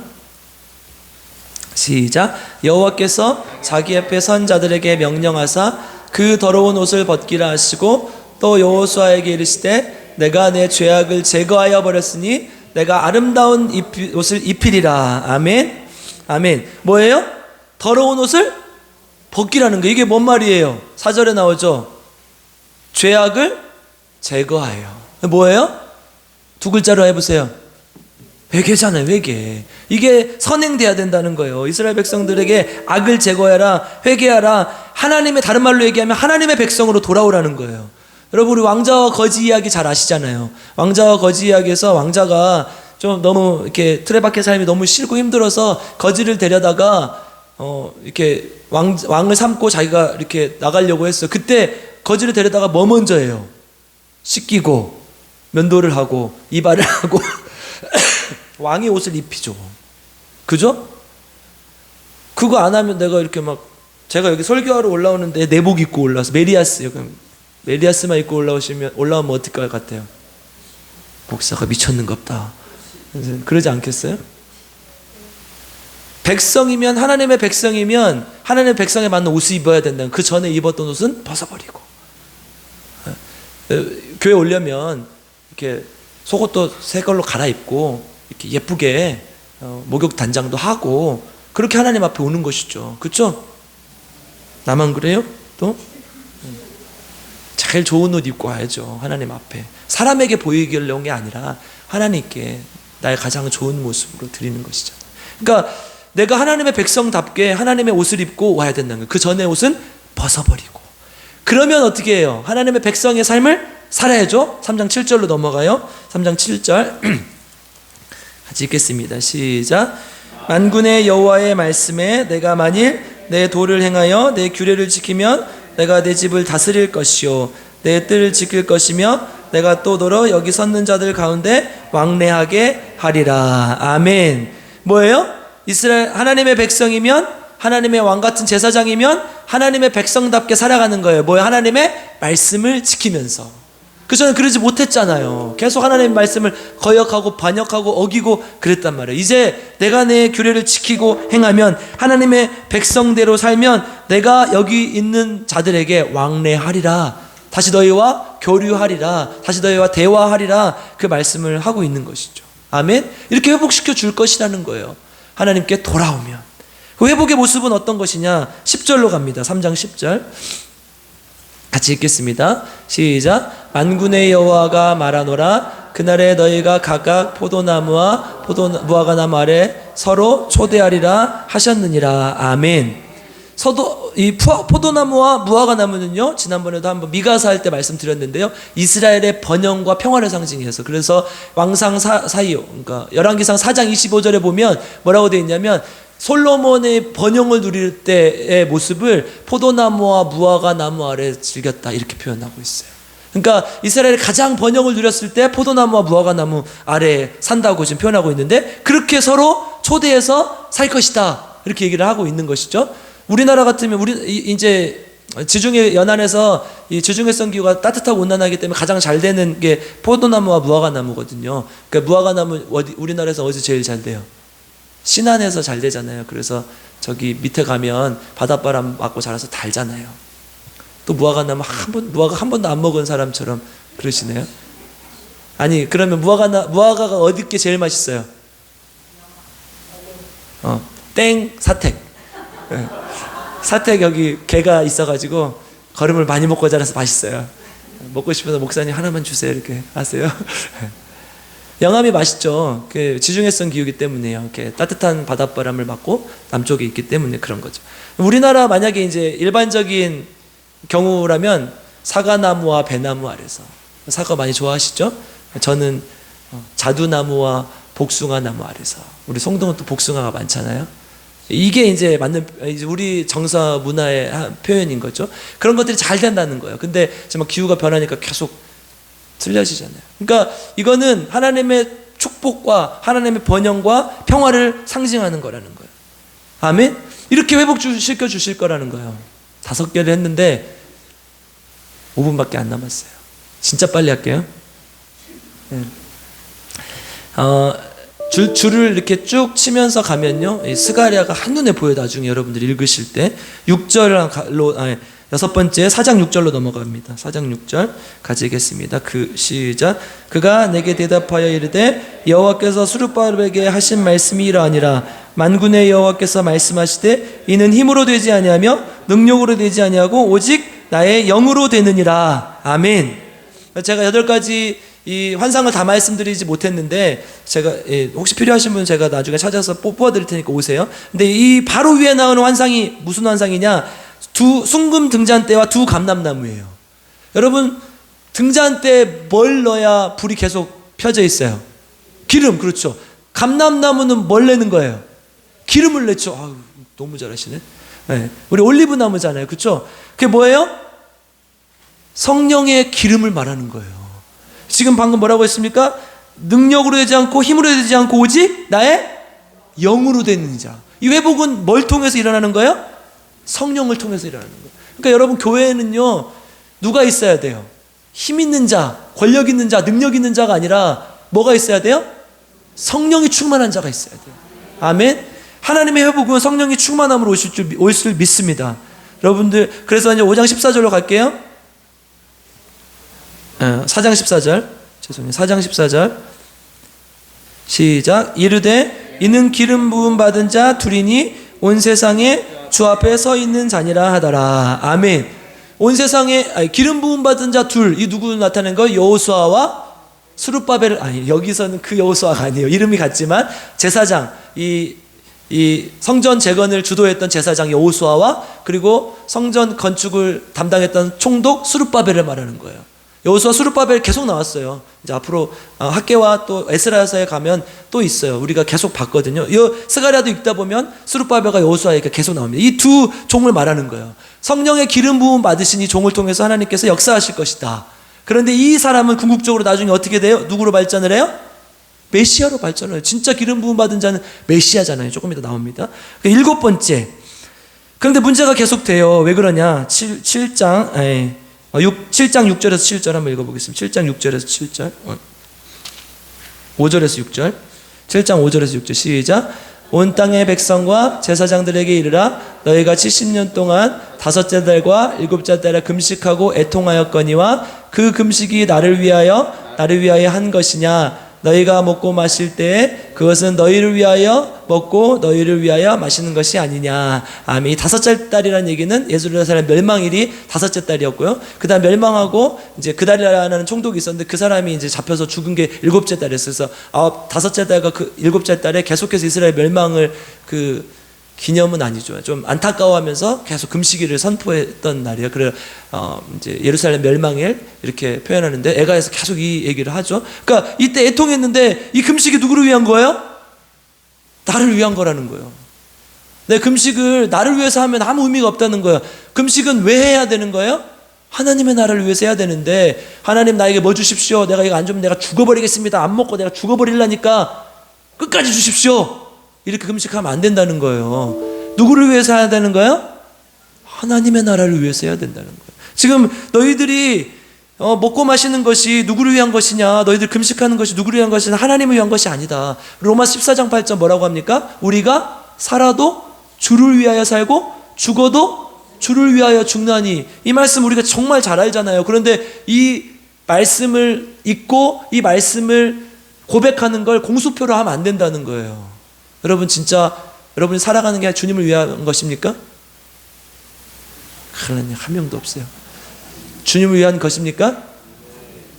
시작. 여호와께서 자기 앞에 선 자들에게 명령하사 그 더러운 옷을 벗기라 하시고 또 여호수아에게 이르시되 내가 내 죄악을 제거하여 버렸으니 내가 아름다운 옷을 입히리라. 아멘. 아멘. 뭐예요? 더러운 옷을 벗기라는 거. 이게 뭔 말이에요? 4절에 나오죠. 죄악을 제거하여. 뭐예요? 두 글자로 해보세요. 회개잖아요. 회개. 이게 선행돼야 된다는 거예요. 이스라엘 백성들에게 악을 제거해라, 회개하라. 하나님의, 다른 말로 얘기하면 하나님의 백성으로 돌아오라는 거예요. 여러분, 우리 왕자와 거지 이야기 잘 아시잖아요. 왕자와 거지 이야기에서 왕자가 좀 너무 이렇게 틀에 박힌 삶이 너무 싫고 힘들어서 거지를 데려다가 이렇게 왕을 삼고 자기가 이렇게 나가려고 했어요. 그때 거지를 데려다가 뭐 먼저 해요? 씻기고 면도를 하고 이발을 하고 왕의 옷을 입히죠. 그죠? 그거 안 하면 내가 이렇게 제가 여기 설교하러 올라오는데 내복 입고 올라와서 메리아스만 입고 올라오면 어떨 것 같아요? 목사가 미쳤는갑다. 그러지 않겠어요? 백성이면, 하나님의 백성이면 하나님의 백성에 맞는 옷을 입어야 된다는, 그 전에 입었던 옷은 벗어버리고, 교회 오려면 이렇게 속옷도 새 걸로 갈아입고 이렇게 예쁘게 목욕 단장도 하고 그렇게 하나님 앞에 오는 것이죠. 그렇죠? 나만 그래요? 또? 제일 좋은 옷 입고 와야죠. 하나님 앞에. 사람에게 보이기를 온 게 아니라 하나님께 나의 가장 좋은 모습으로 드리는 것이잖아요. 그러니까 내가 하나님의 백성답게 하나님의 옷을 입고 와야 된다는 거예요. 그 전의 옷은 벗어버리고. 그러면 어떻게 해요? 하나님의 백성의 삶을 살아야죠. 3장 7절로 넘어가요. 3장 7절 같이 읽겠습니다. 시작. 만군의 여호와의 말씀에 내가 만일 내 도를 행하여 내 규례를 지키면 내가 내 집을 다스릴 것이요 내 뜰을 지킬 것이며 내가 또 돌아 여기 섰는 자들 가운데 왕래하게 하리라. 아멘. 뭐예요? 이스라엘 하나님의 백성이면 하나님의 왕 같은 제사장이면 하나님의 백성답게 살아가는 거예요. 뭐예요? 하나님의 말씀을 지키면서. 그전에 그러지 못했잖아요. 계속 하나님의 말씀을 거역하고 반역하고 어기고 그랬단 말이에요. 이제 내가 내 규례를 지키고 행하면, 하나님의 백성대로 살면 내가 여기 있는 자들에게 왕래하리라, 다시 너희와 교류하리라, 다시 너희와 대화하리라, 그 말씀을 하고 있는 것이죠. 아멘. 이렇게 회복시켜 줄 것이라는 거예요. 하나님께 돌아오면. 그 회복의 모습은 어떤 것이냐? 10절로 갑니다. 3장 10절 같이 읽겠습니다. 시작. 만군의 여호와가 말하노라. 그날에 너희가 각각 포도나무와 무화과나무 아래 서로 초대하리라 하셨느니라. 아멘. 포도나무와 무화과나무는요, 지난번에도 한번 미가사 할 때 말씀드렸는데요, 이스라엘의 번영과 평화를 상징해서, 그래서 왕상 사이요, 그러니까 열왕기상 4장 25절에 보면 뭐라고 되어 있냐면, 솔로몬의 번영을 누릴 때의 모습을 포도나무와 무화과나무 아래 즐겼다, 이렇게 표현하고 있어요. 그러니까 이스라엘이 가장 번영을 누렸을 때 포도나무와 무화과나무 아래 산다고 지금 표현하고 있는데, 그렇게 서로 초대해서 살 것이다, 이렇게 얘기를 하고 있는 것이죠. 우리나라 같으면 이제 지중해 연안에서 이 지중해성 기후가 따뜻하고 온난하기 때문에 가장 잘 되는 게 포도나무와 무화과나무거든요. 그러니까 무화과나무 우리나라에서 어디 제일 잘 돼요? 신안에서 잘 되잖아요. 그래서 저기 밑에 가면 바닷바람 맞고 자라서 달잖아요. 또 무화과나무 무화과 한 번도 안 먹은 사람처럼 그러시네요. 아니, 그러면 무화과가 어디 게 제일 맛있어요? 사택. 사택 여기 개가 있어가지고 거름을 많이 먹고 자라서 맛있어요. 먹고 싶어서 목사님 하나만 주세요, 이렇게 하세요. 영암이 맛있죠. 그 지중해성 기후이기 때문에요. 이렇게 따뜻한 바닷바람을 맞고 남쪽에 있기 때문에 그런 거죠. 우리나라 만약에 이제 일반적인 경우라면 사과나무와 배나무 아래서, 사과 많이 좋아하시죠? 저는 자두나무와 복숭아나무 아래서. 우리 송동은 또 복숭아가 많잖아요. 이게 이제 맞는 우리 정서 문화의 표현인 거죠. 그런 것들이 잘 된다는 거예요. 근데 정말 기후가 변하니까 계속 틀려지잖아요. 그러니까 이거는 하나님의 축복과 하나님의 번영과 평화를 상징하는 거라는 거예요. 아멘. 이렇게 회복시켜 주실 거라는 거예요. 5개를 했는데 5분밖에 안 남았어요. 진짜 빨리 할게요. 네. 줄을 이렇게 쭉 치면서 가면요, 스가랴가 한눈에 보여. 나중에 여러분들이 읽으실 때 6절로 6번째 4장 6절로 넘어갑니다. 4장 6절 같이 읽겠습니다. 시작. 그가 내게 대답하여 이르되 여호와께서 스룹바벨에게 하신 말씀이 이러하니라. 만군의 여호와께서 말씀하시되 이는 힘으로 되지 아니하며 능력으로 되지 아니하고 오직 나의 영으로 되느니라. 아멘. 제가 8가지 이 환상을 다 말씀드리지 못했는데, 제가 혹시 필요하신 분 제가 나중에 찾아서 뽑아드릴 테니까 오세요. 근데 이 바로 위에 나오는 환상이 무슨 환상이냐? 순금 등잔대와 2 감람나무예요. 여러분, 등잔대에 뭘 넣어야 불이 계속 펴져 있어요? 기름. 그렇죠. 감람나무는 뭘 내는 거예요? 기름을 냈죠. 아유, 너무 잘하시네. 네. 우리 올리브 나무잖아요. 그렇죠? 그게 뭐예요? 성령의 기름을 말하는 거예요. 지금 방금 뭐라고 했습니까? 능력으로 되지 않고 힘으로 되지 않고 오직 나의 영으로 되는 자. 이 회복은 뭘 통해서 일어나는 거예요? 성령을 통해서 일어나는 거예요. 그러니까 여러분, 교회에는요, 누가 있어야 돼요? 힘 있는 자, 권력 있는 자, 능력 있는 자가 아니라 뭐가 있어야 돼요? 성령이 충만한 자가 있어야 돼요. 아멘. 하나님의 회복은 성령이 충만함으로 올 줄 믿습니다. 여러분들, 그래서 이제 5장 14절로 갈게요. 4장 14절, 죄송해요. 4장 14절 시작. 이르되 이는 기름 부음 받은 자 둘이니 온 세상에 주 앞에 서 있는 자니라 하더라. 아멘. 온 세상에 기름 부음 받은 자 둘, 이 누구 나타낸 거예요? 여호수아와 스룹바벨. 아니, 여기서는 그 여호수아가 아니에요. 이름이 같지만 제사장, 이 성전 재건을 주도했던 제사장 여호수아와, 그리고 성전 건축을 담당했던 총독 스룹바벨을 말하는 거예요. 여호수아 스룹바벨 계속 나왔어요. 이제 앞으로 학개와 또 에스라서에 가면 또 있어요. 우리가 계속 봤거든요. 스가랴도 읽다 보면 스룹바벨과 여호수아가 계속 나옵니다. 이 2 종을 말하는 거예요. 성령의 기름 부음 받으신 이 종을 통해서 하나님께서 역사하실 것이다. 그런데 이 사람은 궁극적으로 나중에 어떻게 돼요? 누구로 발전을 해요? 메시아로 발전을 해요. 진짜 기름 부음 받은 자는 메시아잖아요. 조금 이따 나옵니다. 7번째, 그런데 문제가 계속돼요. 왜 그러냐? 7장 6절에서 7절 한번 읽어보겠습니다. 7장 6절에서 7절 5절에서 6절 7장 5절에서 6절 시작. 온 땅의 백성과 제사장들에게 이르라. 너희가 70년 동안 다섯째 달과 일곱째 달에 금식하고 애통하였거니와 그 금식이 나를 위하여 한 것이냐. 너희가 먹고 마실 때에 그것은 너희를 위하여 먹고 너희를 위하여 마시는 것이 아니냐. 아멘. 이 다섯째 달이라는 얘기는 예루살렘 멸망일이 다섯째 달이었고요. 그 다음 멸망하고 이제 그달이라는 총독이 있었는데 그 사람이 이제 잡혀서 죽은 게 일곱째 달이었어요. 그래서 다섯째 달과 그 일곱째 달에 계속해서 이스라엘 멸망을 기념은 아니죠. 좀 안타까워하면서 계속 금식일을 선포했던 날이에요. 그래 이제 예루살렘 멸망일 이렇게 표현하는데 에가에서 계속 이 얘기를 하죠. 그러니까 이때 애통했는데 이 금식이 누구를 위한 거예요? 나를 위한 거라는 거예요. 내 금식을 나를 위해서 하면 아무 의미가 없다는 거예요. 금식은 왜 해야 되는 거예요? 하나님의 나라를 위해서 해야 되는데 하나님 나에게 뭐 주십시오. 내가 이거 안 주면 내가 죽어버리겠습니다. 안 먹고 내가 죽어버리려니까 끝까지 주십시오. 이렇게 금식하면 안 된다는 거예요. 누구를 위해서 해야 되는 거예요? 하나님의 나라를 위해서 해야 된다는 거예요. 지금 너희들이 먹고 마시는 것이 누구를 위한 것이냐, 너희들 금식하는 것이 누구를 위한 것이냐, 하나님을 위한 것이 아니다. 로마 14장 8절 뭐라고 합니까? 우리가 살아도 주를 위하여 살고 죽어도 주를 위하여 죽나니. 이 말씀 우리가 정말 잘 알잖아요. 그런데 이 말씀을 읽고 이 말씀을 고백하는 걸 공수표로 하면 안 된다는 거예요. 여러분 진짜 여러분이 살아가는 게 주님을 위한 것입니까? 그러니 한 명도 없어요. 주님을 위한 것입니까?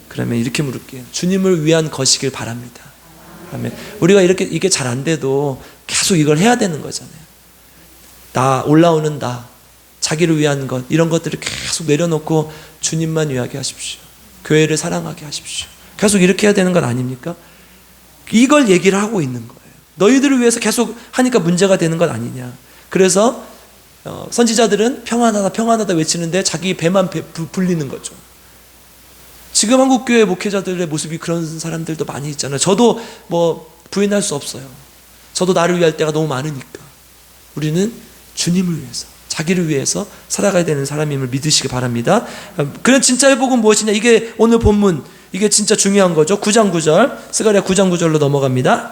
그러면 이렇게 물을게요. 주님을 위한 것이길 바랍니다. 아멘. 우리가 이게 잘 안 돼도 계속 이걸 해야 되는 거잖아요. 올라오는 자기를 위한 것, 이런 것들을 계속 내려놓고 주님만 위하게 하십시오. 교회를 사랑하게 하십시오. 계속 이렇게 해야 되는 건 아닙니까? 이걸 얘기를 하고 있는 거예요. 너희들을 위해서 계속 하니까 문제가 되는 것 아니냐. 그래서 선지자들은 평안하다 평안하다 외치는데 자기 배만 불리는 거죠. 지금 한국교회 목회자들의 모습이 그런 사람들도 많이 있잖아요. 저도 뭐 부인할 수 없어요. 저도 나를 위할 때가 너무 많으니까. 우리는 주님을 위해서, 자기를 위해서 살아가야 되는 사람임을 믿으시기 바랍니다. 그런 진짜 회복은 무엇이냐. 이게 오늘 본문, 이게 진짜 중요한 거죠. 9장 9절, 스가랴 9장 9절로 넘어갑니다.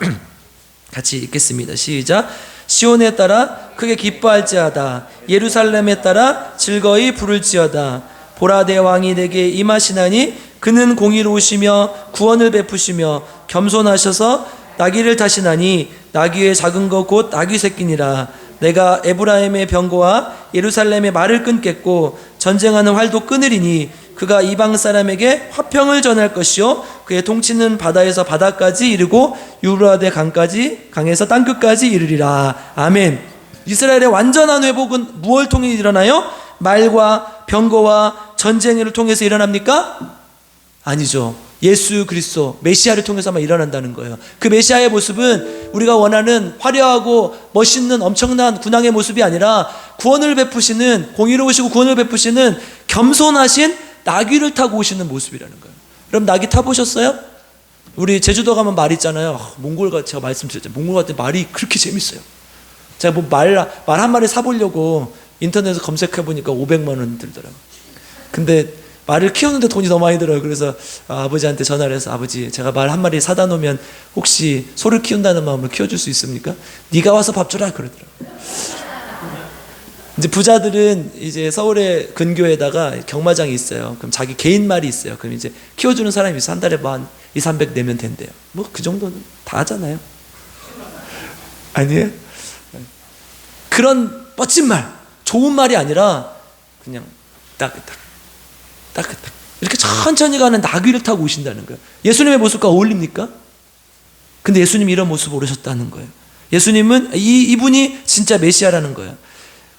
같이 읽겠습니다. 시작. 시온에 따라 크게 기뻐할지어다. 예루살렘에 따라 즐거이 부를지어다. 보라 내 왕이 내게 임하시나니 그는 공의로우시며 구원을 베푸시며 겸손하셔서 나귀를 타시나니 나귀의 작은 것 곧 나귀 새끼니라. 내가 에브라임의 병거와 예루살렘의 말을 끊겠고 전쟁하는 활도 끊으리니 그가 이방 사람에게 화평을 전할 것이요 그의 통치는 바다에서 바다까지 이르고 유브라데 강까지 강에서 땅끝까지 이르리라. 아멘. 이스라엘의 완전한 회복은 무엇을 통해 일어나요? 말과 병거와 전쟁을 통해서 일어납니까? 아니죠. 예수 그리스도 메시아를 통해서만 일어난다는 거예요. 그 메시아의 모습은 우리가 원하는 화려하고 멋있는 엄청난 군왕의 모습이 아니라 구원을 베푸시는, 공의로우시고 구원을 베푸시는 겸손하신 나귀를 타고 오시는 모습이라는 거예요. 그럼 나귀 타보셨어요? 우리 제주도 가면 말 있잖아요. 몽골 제가 말씀드렸잖아요. 몽골 같은 말이 그렇게 재밌어요. 제가 뭐 말 한 마리 사보려고 인터넷에서 검색해보니까 500만 원 들더라고요. 근데 말을 키우는데 돈이 너무 많이 들어요. 그래서 아버지한테 전화를 해서 아버지 제가 말 한 마리 사다 놓으면 혹시 소를 키운다는 마음으로 키워줄 수 있습니까? 네가 와서 밥 주라 그러더라고요. 이제 부자들은 이제 서울의 근교에다가 경마장이 있어요. 그럼 자기 개인 말이 있어요. 그럼 이제 키워주는 사람이 있어. 한 달에 뭐 한 200-300 내면 된대요. 뭐 그 정도는 다 하잖아요. 아니에요? 그런 멋진 말, 좋은 말이 아니라 그냥 따ቅ따ቅ 이렇게 천천히 가는 나귀를 타고 오신다는 거예요. 예수님의 모습과 어울립니까? 근데 예수님이 이런 모습으로 오셨다는 거예요. 예수님은 이분이 진짜 메시아라는 거예요.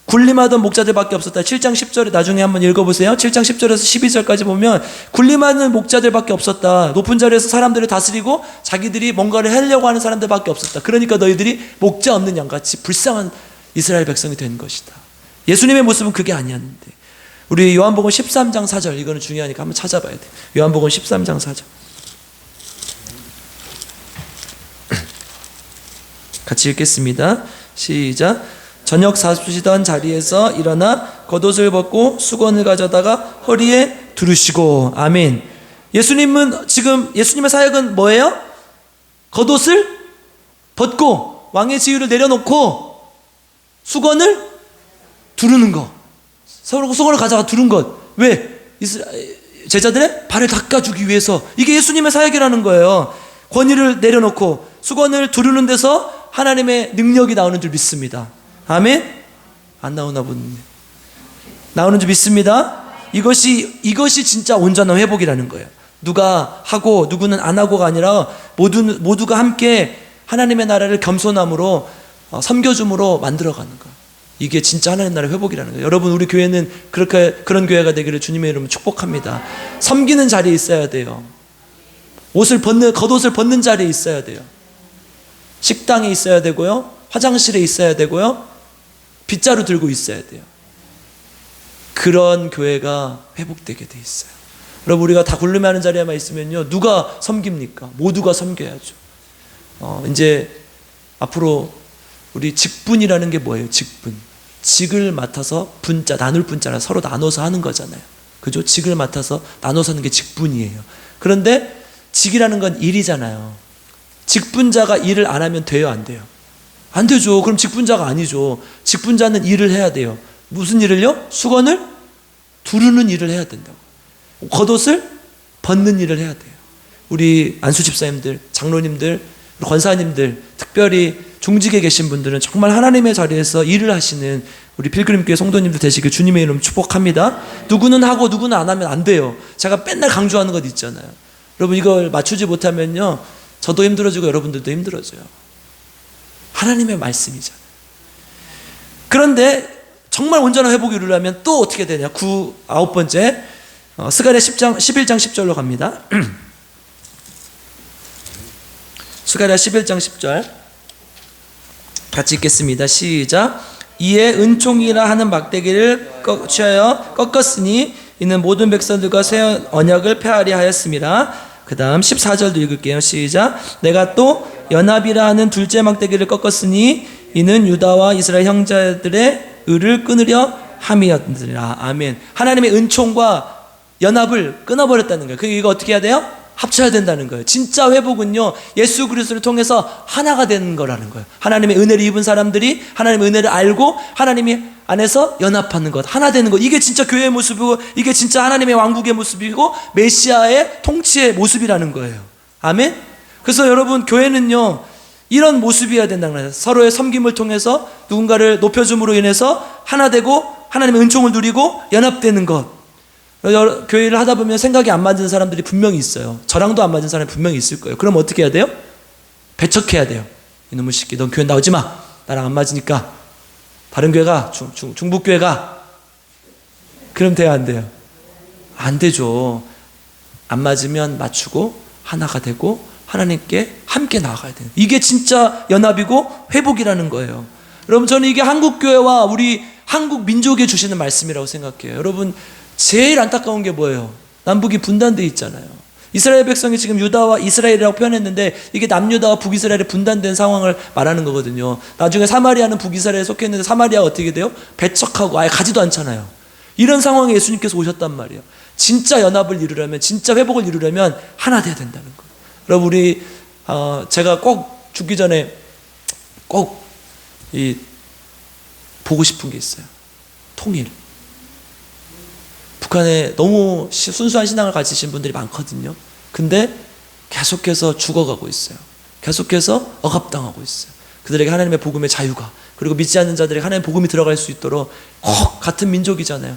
군림하던 목자들밖에 없었다. 7장 10절에 나중에 한번 읽어보세요. 7장 10절에서 12절까지 보면 군림하는 목자들밖에 없었다. 높은 자리에서 사람들을 다스리고 자기들이 뭔가를 하려고 하는 사람들밖에 없었다. 그러니까 너희들이 목자 없는 양같이 불쌍한 이스라엘 백성이 된 것이다. 예수님의 모습은 그게 아니었는데. 우리 요한복음 13장 4절, 이거는 중요하니까 한번 찾아봐야 돼. 요한복음 13장 4절. 같이 읽겠습니다. 시작. 저녁 잡수시던 자리에서 일어나 겉옷을 벗고 수건을 가져다가 허리에 두르시고. 아멘. 예수님은 지금 예수님의 사역은 뭐예요? 겉옷을 벗고 왕의 지위를 내려놓고 수건을 두르는 거. 서로 수건을 가져가 두른 것. 왜? 제자들의 발을 닦아주기 위해서. 이게 예수님의 사역이라는 거예요. 권위를 내려놓고 수건을 두르는 데서 하나님의 능력이 나오는 줄 믿습니다. 아멘? 안 나오나 보네. 나오는 줄 믿습니다. 이것이 진짜 온전한 회복이라는 거예요. 누가 하고 누구는 안 하고가 아니라 모두가 함께 하나님의 나라를 겸손함으로 섬겨줌으로 만들어가는 거예요. 이게 진짜 하나님 나라의 회복이라는 거예요. 여러분, 우리 교회는 그런 교회가 되기를 주님의 이름으로 축복합니다. 섬기는 자리에 있어야 돼요. 겉옷을 벗는 자리에 있어야 돼요. 식당에 있어야 되고요. 화장실에 있어야 되고요. 빗자루 들고 있어야 돼요. 그런 교회가 회복되게 돼 있어요. 여러분, 우리가 다 굴름하는 자리에만 있으면요, 누가 섬깁니까? 모두가 섬겨야죠. 이제 앞으로 우리 직분이라는 게 뭐예요? 직을 맡아서 나눌 분자라 서로 나눠서 하는 거잖아요. 그죠? 직을 맡아서 나눠서 하는 게 직분이에요. 그런데 직이라는 건 일이잖아요. 직분자가 일을 안 하면 돼요, 안 돼요? 안 되죠. 그럼 직분자가 아니죠. 직분자는 일을 해야 돼요. 무슨 일을요? 수건을 두르는 일을 해야 된다고. 겉옷을 벗는 일을 해야 돼요. 우리 안수 집사님들, 장로님들, 권사님들, 특별히 중직에 계신 분들은 정말 하나님의 자리에서 일을 하시는 우리 필그림교회 성도님들 되시길 주님의 이름 축복합니다. 누구는 하고 누구는 안 하면 안 돼요. 제가 맨날 강조하는 것 있잖아요. 여러분, 이걸 맞추지 못하면요, 저도 힘들어지고 여러분들도 힘들어져요. 하나님의 말씀이잖아요. 그런데 정말 온전한 회복이 이루려면 또 어떻게 되냐? 9번째 스가랴 11장 10절로 갑니다. 스가랴 11장 10절 같이 읽겠습니다. 시작. 이에 은총이라 하는 막대기를 취하여 꺾었으니 이는 모든 백성들과 새 언약을 폐하려 하였습니다. 그 다음 14절도 읽을게요. 시작. 내가 또 연합이라 하는 둘째 막대기를 꺾었으니 이는 유다와 이스라엘 형제들의 의를 끊으려 함이었느니라. 아멘. 하나님의 은총과 연합을 끊어버렸다는 거예요. 이거 어떻게 해야 돼요? 합쳐야 된다는 거예요. 진짜 회복은요, 예수 그리스도를 통해서 하나가 되는 거라는 거예요. 하나님의 은혜를 입은 사람들이 하나님의 은혜를 알고 하나님이 안에서 연합하는 것, 하나 되는 것. 이게 진짜 교회의 모습이고, 이게 진짜 하나님의 왕국의 모습이고, 메시아의 통치의 모습이라는 거예요. 아멘? 그래서 여러분, 교회는요, 이런 모습이어야 된다는 거예요. 서로의 섬김을 통해서 누군가를 높여줌으로 인해서 하나 되고 하나님의 은총을 누리고 연합되는 것. 교회를 하다 보면 생각이 안 맞는 사람들이 분명히 있어요. 저랑도 안 맞는 사람이 분명히 있을 거예요. 그럼 어떻게 해야 돼요? 배척해야 돼요. 이놈의 새끼, 넌 교회 나오지 마. 나랑 안 맞으니까 다른 교회 가, 중북교회 가. 그럼 돼요, 안 돼요? 안 되죠. 안 맞으면 맞추고 하나가 되고 하나님께 함께 나아가야 돼요. 이게 진짜 연합이고 회복이라는 거예요. 여러분, 저는 이게 한국교회와 우리 한국 민족에 주시는 말씀이라고 생각해요. 여러분, 제일 안타까운 게 뭐예요? 남북이 분단되어 있잖아요. 이스라엘 백성이 지금 유다와 이스라엘이라고 표현했는데 이게 남유다와 북이스라엘이 분단된 상황을 말하는 거거든요. 나중에 사마리아는 북이스라엘에 속했는데 사마리아가 어떻게 돼요? 배척하고 아예 가지도 않잖아요. 이런 상황에 예수님께서 오셨단 말이에요. 진짜 연합을 이루려면, 진짜 회복을 이루려면 하나 돼야 된다는 거예요. 여러분, 우리 제가 꼭 죽기 전에 꼭 보고 싶은 게 있어요. 통일. 북한에 너무 순수한 신앙을 가지신 분들이 많거든요. 근데 계속해서 죽어가고 있어요. 계속해서 억압당하고 있어요. 그들에게 하나님의 복음의 자유가, 그리고 믿지 않는 자들에게 하나님의 복음이 들어갈 수 있도록 꼭, 같은 민족이잖아요,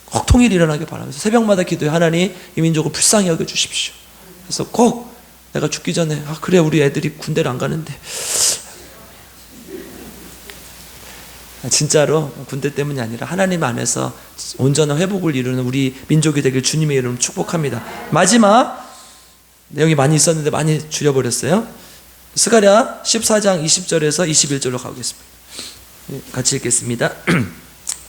꼭 통일이 일어나길 바라면서 새벽마다 기도해, 하나님 이 민족을 불쌍히 여겨주십시오. 그래서 꼭 내가 죽기 전에 그래, 우리 애들이 군대를 안 가는데, 진짜로 군대 때문이 아니라 하나님 안에서 온전한 회복을 이루는 우리 민족이 되길 주님의 이름으로 축복합니다. 마지막 내용이 많이 있었는데 많이 줄여버렸어요. 스가랴 14장 20절에서 21절로 가보겠습니다. 같이 읽겠습니다.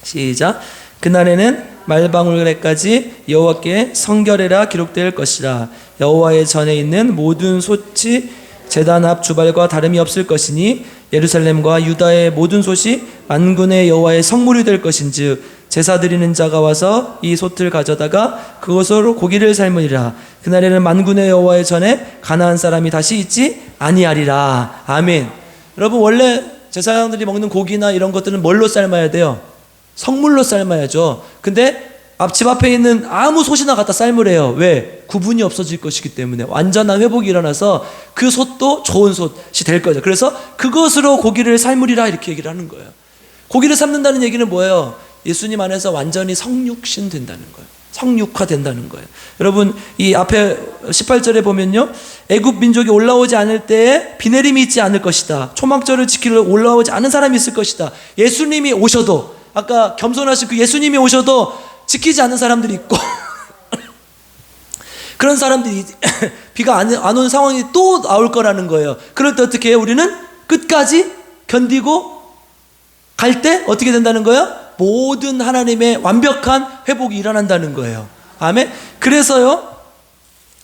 시작. 그날에는 말방울에까지 여호와께 성결해라 기록될 것이라. 여호와의 전에 있는 모든 소치 제단 앞 주발과 다름이 없을 것이니 예루살렘과 유다의 모든 솥이 만군의 여호와의 성물이 될 것인즉 제사 드리는 자가 와서 이 솥을 가져다가 그것으로 고기를 삶으리라. 그날에는 만군의 여호와의 전에 가나안 사람이 다시 있지 아니하리라. 아멘. 여러분, 원래 제사장들이 먹는 고기나 이런 것들은 뭘로 삶아야 돼요? 성물로 삶아야죠. 근데 집 앞에 있는 아무 솥이나 갖다 삶으래요. 왜? 구분이 없어질 것이기 때문에. 완전한 회복이 일어나서 그 솥도 좋은 솥이 될 거죠. 그래서 그것으로 고기를 삶으리라 이렇게 얘기를 하는 거예요. 고기를 삶는다는 얘기는 뭐예요? 예수님 안에서 완전히 성육신 된다는 거예요. 성육화 된다는 거예요. 여러분, 이 앞에 18절에 보면요, 애굽 민족이 올라오지 않을 때에 비 내림이 있지 않을 것이다. 초막절을 지키려 올라오지 않은 사람이 있을 것이다. 예수님이 오셔도, 아까 겸손하신 그 예수님이 오셔도 지키지 않는 사람들이 있고 그런 사람들이 비가 안 오는 상황이 또 나올 거라는 거예요. 그럴 때 어떻게 해요? 우리는 끝까지 견디고 갈 때 어떻게 된다는 거예요? 모든 하나님의 완벽한 회복이 일어난다는 거예요. 아멘. 그래서요,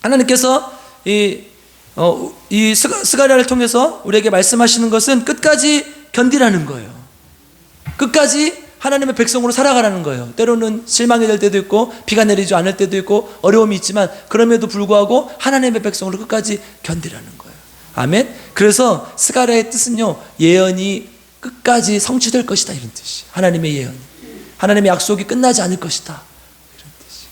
하나님께서 이 스가랴를 통해서 우리에게 말씀하시는 것은 끝까지 견디라는 거예요. 끝까지 하나님의 백성으로 살아가라는 거예요. 때로는 실망이 될 때도 있고 비가 내리지 않을 때도 있고 어려움이 있지만 그럼에도 불구하고 하나님의 백성으로 끝까지 견디라는 거예요. 아멘. 그래서 스가랴의 뜻은요, 예언이 끝까지 성취될 것이다 이런 뜻이에요. 하나님의 예언, 하나님의 약속이 끝나지 않을 것이다 이런 뜻이에요.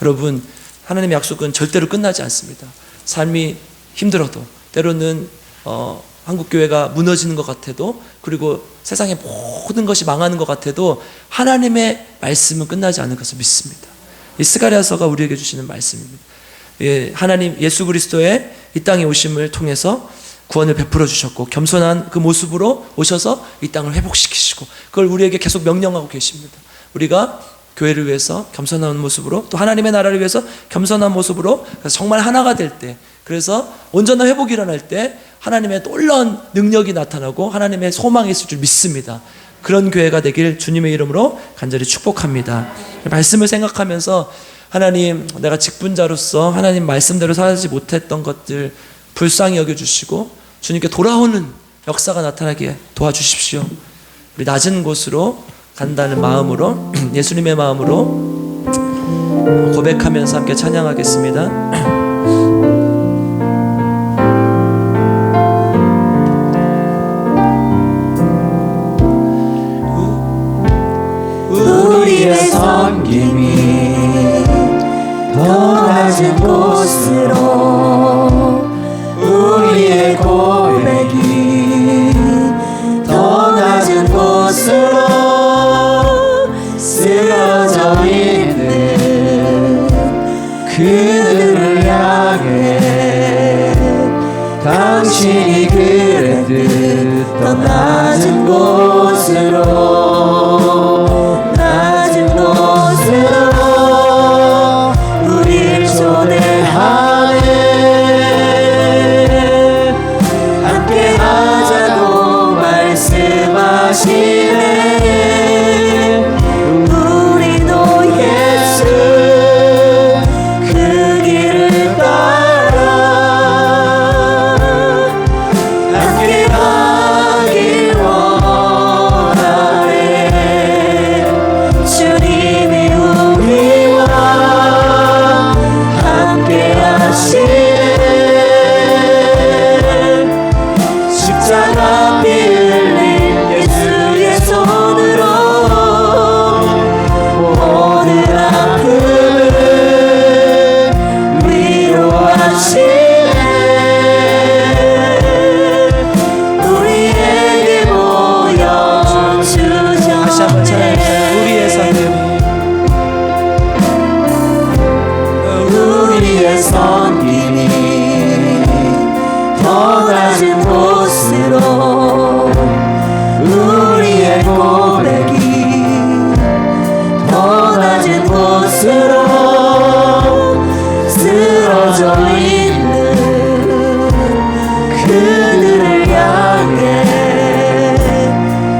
여러분, 하나님의 약속은 절대로 끝나지 않습니다. 삶이 힘들어도, 때로는 한국교회가 무너지는 것 같아도, 그리고 세상의 모든 것이 망하는 것 같아도 하나님의 말씀은 끝나지 않을 것을 믿습니다. 이 스가랴서가 우리에게 주시는 말씀입니다. 하나님 예수 그리스도의 이 땅에 오심을 통해서 구원을 베풀어 주셨고, 겸손한 그 모습으로 오셔서 이 땅을 회복시키시고, 그걸 우리에게 계속 명령하고 계십니다. 우리가 교회를 위해서 겸손한 모습으로, 또 하나님의 나라를 위해서 겸손한 모습으로 정말 하나가 될 때, 그래서 온전한 회복이 일어날 때 하나님의 놀라운 능력이 나타나고 하나님의 소망이 있을 줄 믿습니다. 그런 교회가 되길 주님의 이름으로 간절히 축복합니다. 말씀을 생각하면서, 하나님, 내가 직분자로서 하나님 말씀대로 살지 못했던 것들 불쌍히 여겨주시고 주님께 돌아오는 역사가 나타나게 도와주십시오. 우리 낮은 곳으로 간다는 마음으로, 예수님의 마음으로 고백하면서 함께 찬양하겠습니다. 우리의 섬김이 더 낮은 곳으로, 우리의 고백이 더 낮은 곳으로 쓰러져 있는 그들을 향해 당신이 그랬듯 더 낮은 곳으로, 낮은 곳으로 우리를 초대하네. 함께 하자고 말씀하시네. 우리도 예수 그 길을 따라 함께 가길 원하네. 주님이 우리와 함께 하시네. 십자가 피 흘린 예수의 손으로 모든 아픔을 위로하시네. 우리에게 모여 주셨네. 다시 한번 찬양합니다. 우리의 삶, 우리의 섬김이 더 낮은 곳으로, 우리의 고백이 더 낮은 곳으로 쓰러져 있는 그들을 향해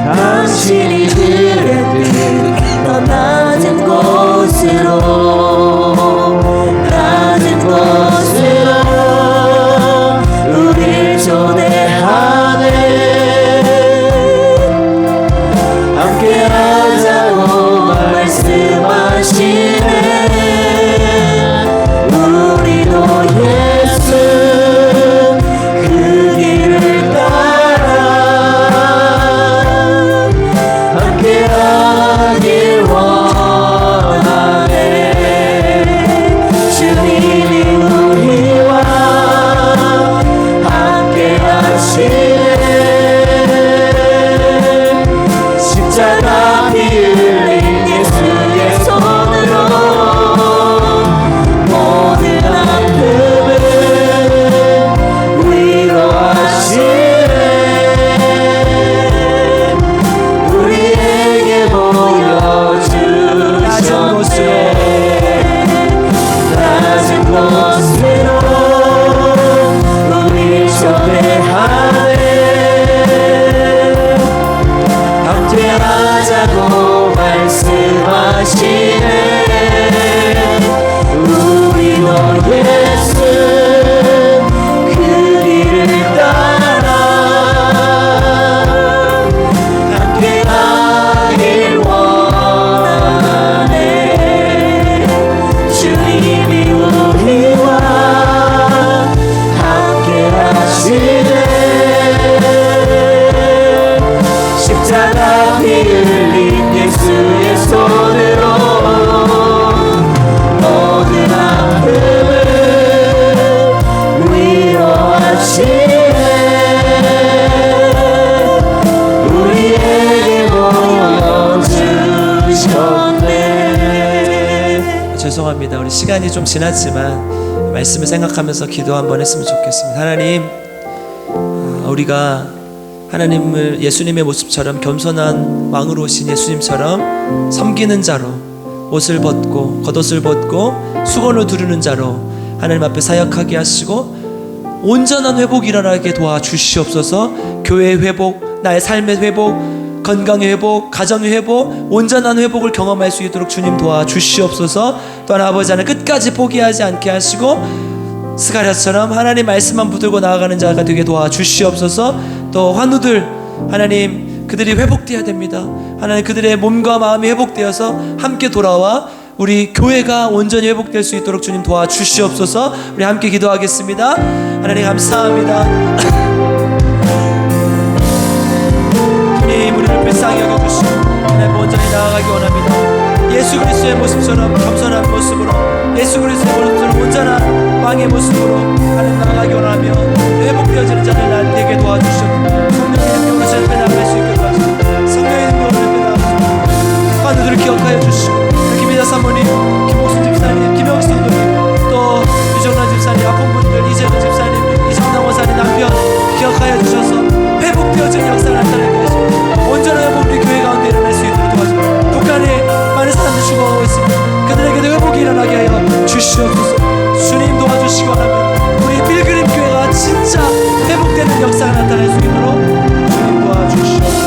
당신이 그랬듯 더 낮은 곳으로, 낮은 곳으로 우리를 시간이 좀 지났지만 말씀을 생각하면서 기도 한번 했으면 좋겠습니다. 하나님, 우리가 하나님을 예수님의 모습처럼 겸손한 왕으로 오신 예수님처럼 섬기는 자로, 옷을 벗고 겉옷을 벗고 수건을 두르는 자로 하나님 앞에 사역하게 하시고 온전한 회복이 일어나게 도와주시옵소서. 교회의 회복, 나의 삶의 회복, 건강의 회복, 가정의 회복, 온전한 회복을 경험할 수 있도록 주님 도와주시옵소서. 또한 아버지 하나님 끝까지 포기하지 않게 하시고 스가랴처럼 하나님 말씀만 붙들고 나아가는 자가 되게 도와주시옵소서. 또 환우들 하나님, 그들이 회복되어야 됩니다. 하나님, 그들의 몸과 마음이 회복되어서 함께 돌아와 우리 교회가 온전히 회복될 수 있도록 주님 도와주시옵소서. 우리 함께 기도하겠습니다. 하나님 감사합니다. 주님, 우리를 불쌍히 여겨주시고 하나님 온전히 나아가기 원합니다. 예수 그리스도의 모습처럼 겸손한 모습으로, 예수 그리스도의 모습처럼 온전한 왕의 모습으로 하나님 나아가기 원하며 회복되어지는 자들 날 되게 도와주시옵소서. 성령의 능력으로 제 앞에 나아갈 수 있게 도와주시옵소서. 성령의 능력으로 제 앞에 나아가시옵소서. 환우들을 기억하여 주시고 김미자 사모님, 김옥순 집사님, 김영수 성도님, 또 유정란 집사님, 아픈 분들, 이재근 집사님, 이정남 원사님 남편 기억하여 주셔서 회복되어지는 역사를 나타내게 하시고 온전한 회복 우리 교회 가운데 일어날 수 있도록 도와주시고 북한에 많은 사람들이 죽어가고 있습니다. 그들에게도 회복이 일어나게 하여 주시옵소서. 주님 도와주시기 원합니다. 우리 필그림 교회가 진짜 회복되는 역사가 나타날 수 있도록 주님 도와주시옵소서.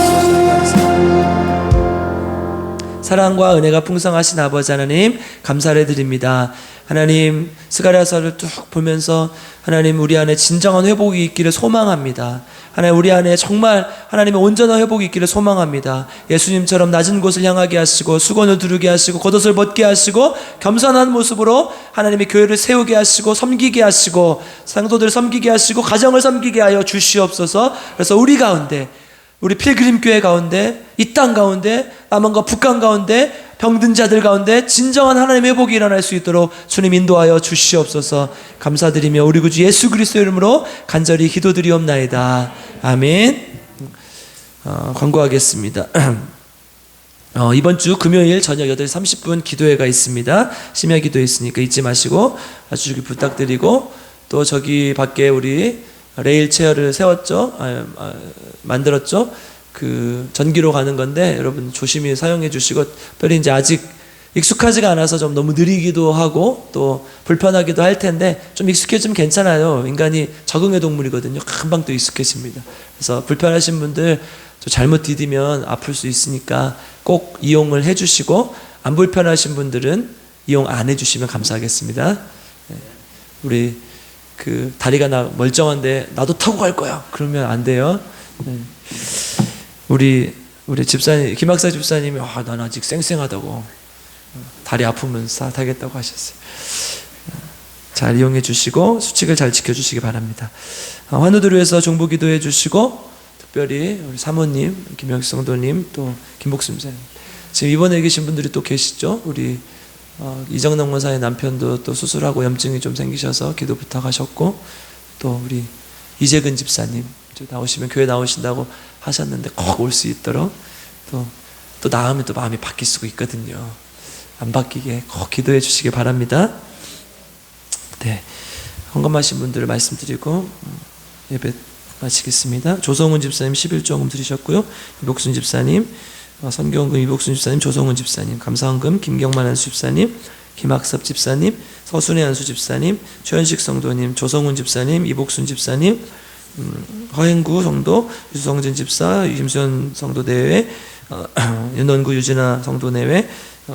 사랑과 은혜가 풍성하신 아버지 하나님 감사를 드립니다. 하나님, 스가랴서를 쭉 보면서 하나님 우리 안에 진정한 회복이 있기를 소망합니다. 하나님, 우리 안에 정말 하나님의 온전한 회복이 있기를 소망합니다. 예수님처럼 낮은 곳을 향하게 하시고 수건을 두르게 하시고 겉옷을 벗게 하시고 겸손한 모습으로 하나님의 교회를 세우게 하시고 섬기게 하시고 상도들을 섬기게 하시고 가정을 섬기게 하여 주시옵소서. 그래서 우리 가운데, 우리 필그림 교회 가운데, 이 땅 가운데, 남한과 북한 가운데, 병든 자들 가운데 진정한 하나님의 회복이 일어날 수 있도록 주님 인도하여 주시옵소서. 감사드리며 우리 구주 예수 그리스도의 이름으로 간절히 기도드리옵나이다. 아멘. 광고하겠습니다. 이번 주 금요일 저녁 8시 30분 기도회가 있습니다. 심야 기도 있으니까 잊지 마시고 와주시기 부탁드리고, 또 저기 밖에 우리 레일 체어를 세웠죠. 만들었죠. 그 전기로 가는 건데 여러분 조심히 사용해 주시고, 특별히 이제 아직 익숙하지가 않아서 좀 너무 느리기도 하고 또 불편하기도 할 텐데 좀 익숙해지면 괜찮아요. 인간이 적응의 동물이거든요. 금방 또 익숙해집니다. 그래서 불편하신 분들 또 잘못 디디면 아플 수 있으니까 꼭 이용을 해 주시고, 안 불편하신 분들은 이용 안 해 주시면 감사하겠습니다. 우리 그 다리가 멀쩡한데 나도 타고 갈 거야 그러면 안 돼요. 우리 집사님, 김학사 집사님이 난 아직 쌩쌩하다고 다리 아프면 타겠다고 하셨어요. 잘 이용해 주시고 수칙을 잘 지켜주시기 바랍니다. 환우들을 위해서 중보 기도해 주시고, 특별히 우리 사모님, 김영수 성도님, 또 김복순 집사님, 지금 입원해 계신 분들이 또 계시죠. 우리 이정남 원사의 남편도 또 수술하고 염증이 좀 생기셔서 기도 부탁하셨고, 또 우리 이재근 집사님 나오시면 교회 나오신다고 하셨는데 꼭 올 수 있도록, 또 나으면 또 마음이 바뀔 수가 있거든요. 안 바뀌게 꼭 기도해 주시기 바랍니다. 네, 헌금하신 분들을 말씀드리고 예배 마치겠습니다. 조성훈 집사님 11조헌금 드리셨고요. 이복순 집사님, 선교헌금 이복순 집사님, 조성훈 집사님, 감사헌금 김경만 한수 집사님, 김학섭 집사님, 서순애 한수 집사님, 최현식 성도님, 조성훈 집사님, 이복순 집사님, 허행구 성도, 유성진 집사, 김수현 성도 내외, 윤원구 유진아 성도 내외,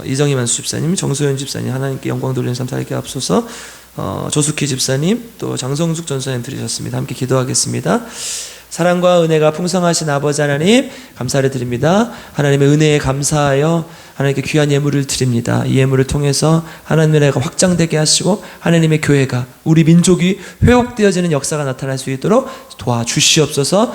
이정희 만수 집사님, 정소연 집사님, 하나님께 영광 돌리는 삶 살게 앞서서 조숙희 집사님, 또 장성숙 전사님 드리셨습니다. 함께 기도하겠습니다. 사랑과 은혜가 풍성하신 아버지 하나님 감사를 드립니다. 하나님의 은혜에 감사하여 하나님께 귀한 예물을 드립니다. 이 예물을 통해서 하나님의 은혜가 확장되게 하시고 하나님의 교회가, 우리 민족이 회복되어지는 역사가 나타날 수 있도록 도와주시옵소서.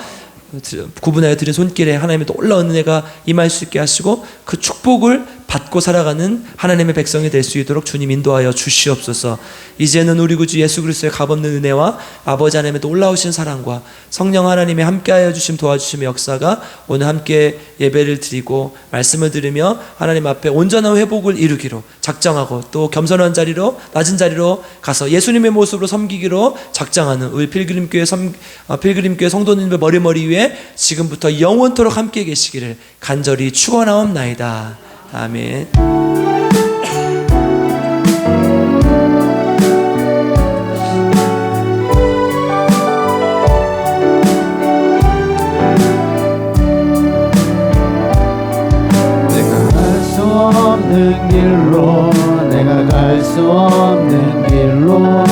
구분하여 드린 손길에 하나님의 놀라운 은혜가 임할 수 있게 하시고 그 축복을 받고 살아가는 하나님의 백성이 될 수 있도록 주님 인도하여 주시옵소서. 이제는 우리 구주 예수 그리스도의 값없는 은혜와 아버지 하나님의 놀라우신 사랑과 성령 하나님의 함께하여 주심 도와주심의 역사가 오늘 함께 예배를 드리고 말씀을 들으며 하나님 앞에 온전한 회복을 이루기로 작정하고 또 겸손한 자리로 낮은 자리로 가서 예수님의 모습으로 섬기기로 작정하는 우리 필그림교회 성도님들 머리 위에 지금부터 영원토록 함께 계시기를 간절히 축원하옵나이다. 아멘. 없는 길로 내가 갈 수 없는 길로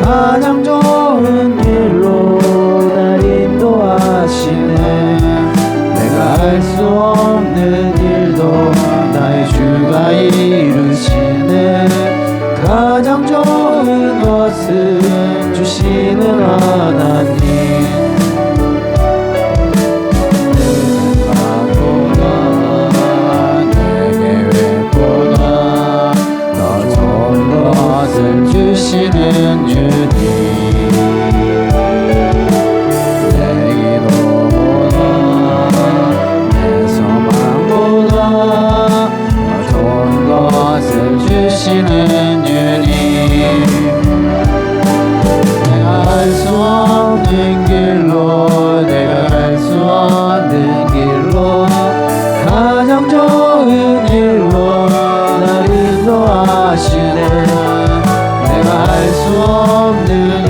가장 좋은 길로 날 인도하시네. 내가 할 수 없는 일도 나의 주가 이루시네. 가장 좋은 것을 주시는 하나님. 주시는 주님 내 기도보다 내 소망보다 더 좋은 것을 주시는 주님. 내가 갈 수 없는 길로 내가 갈 수 없는 길로 가장 좋은 길로 날 인도하시네. 알 수 없는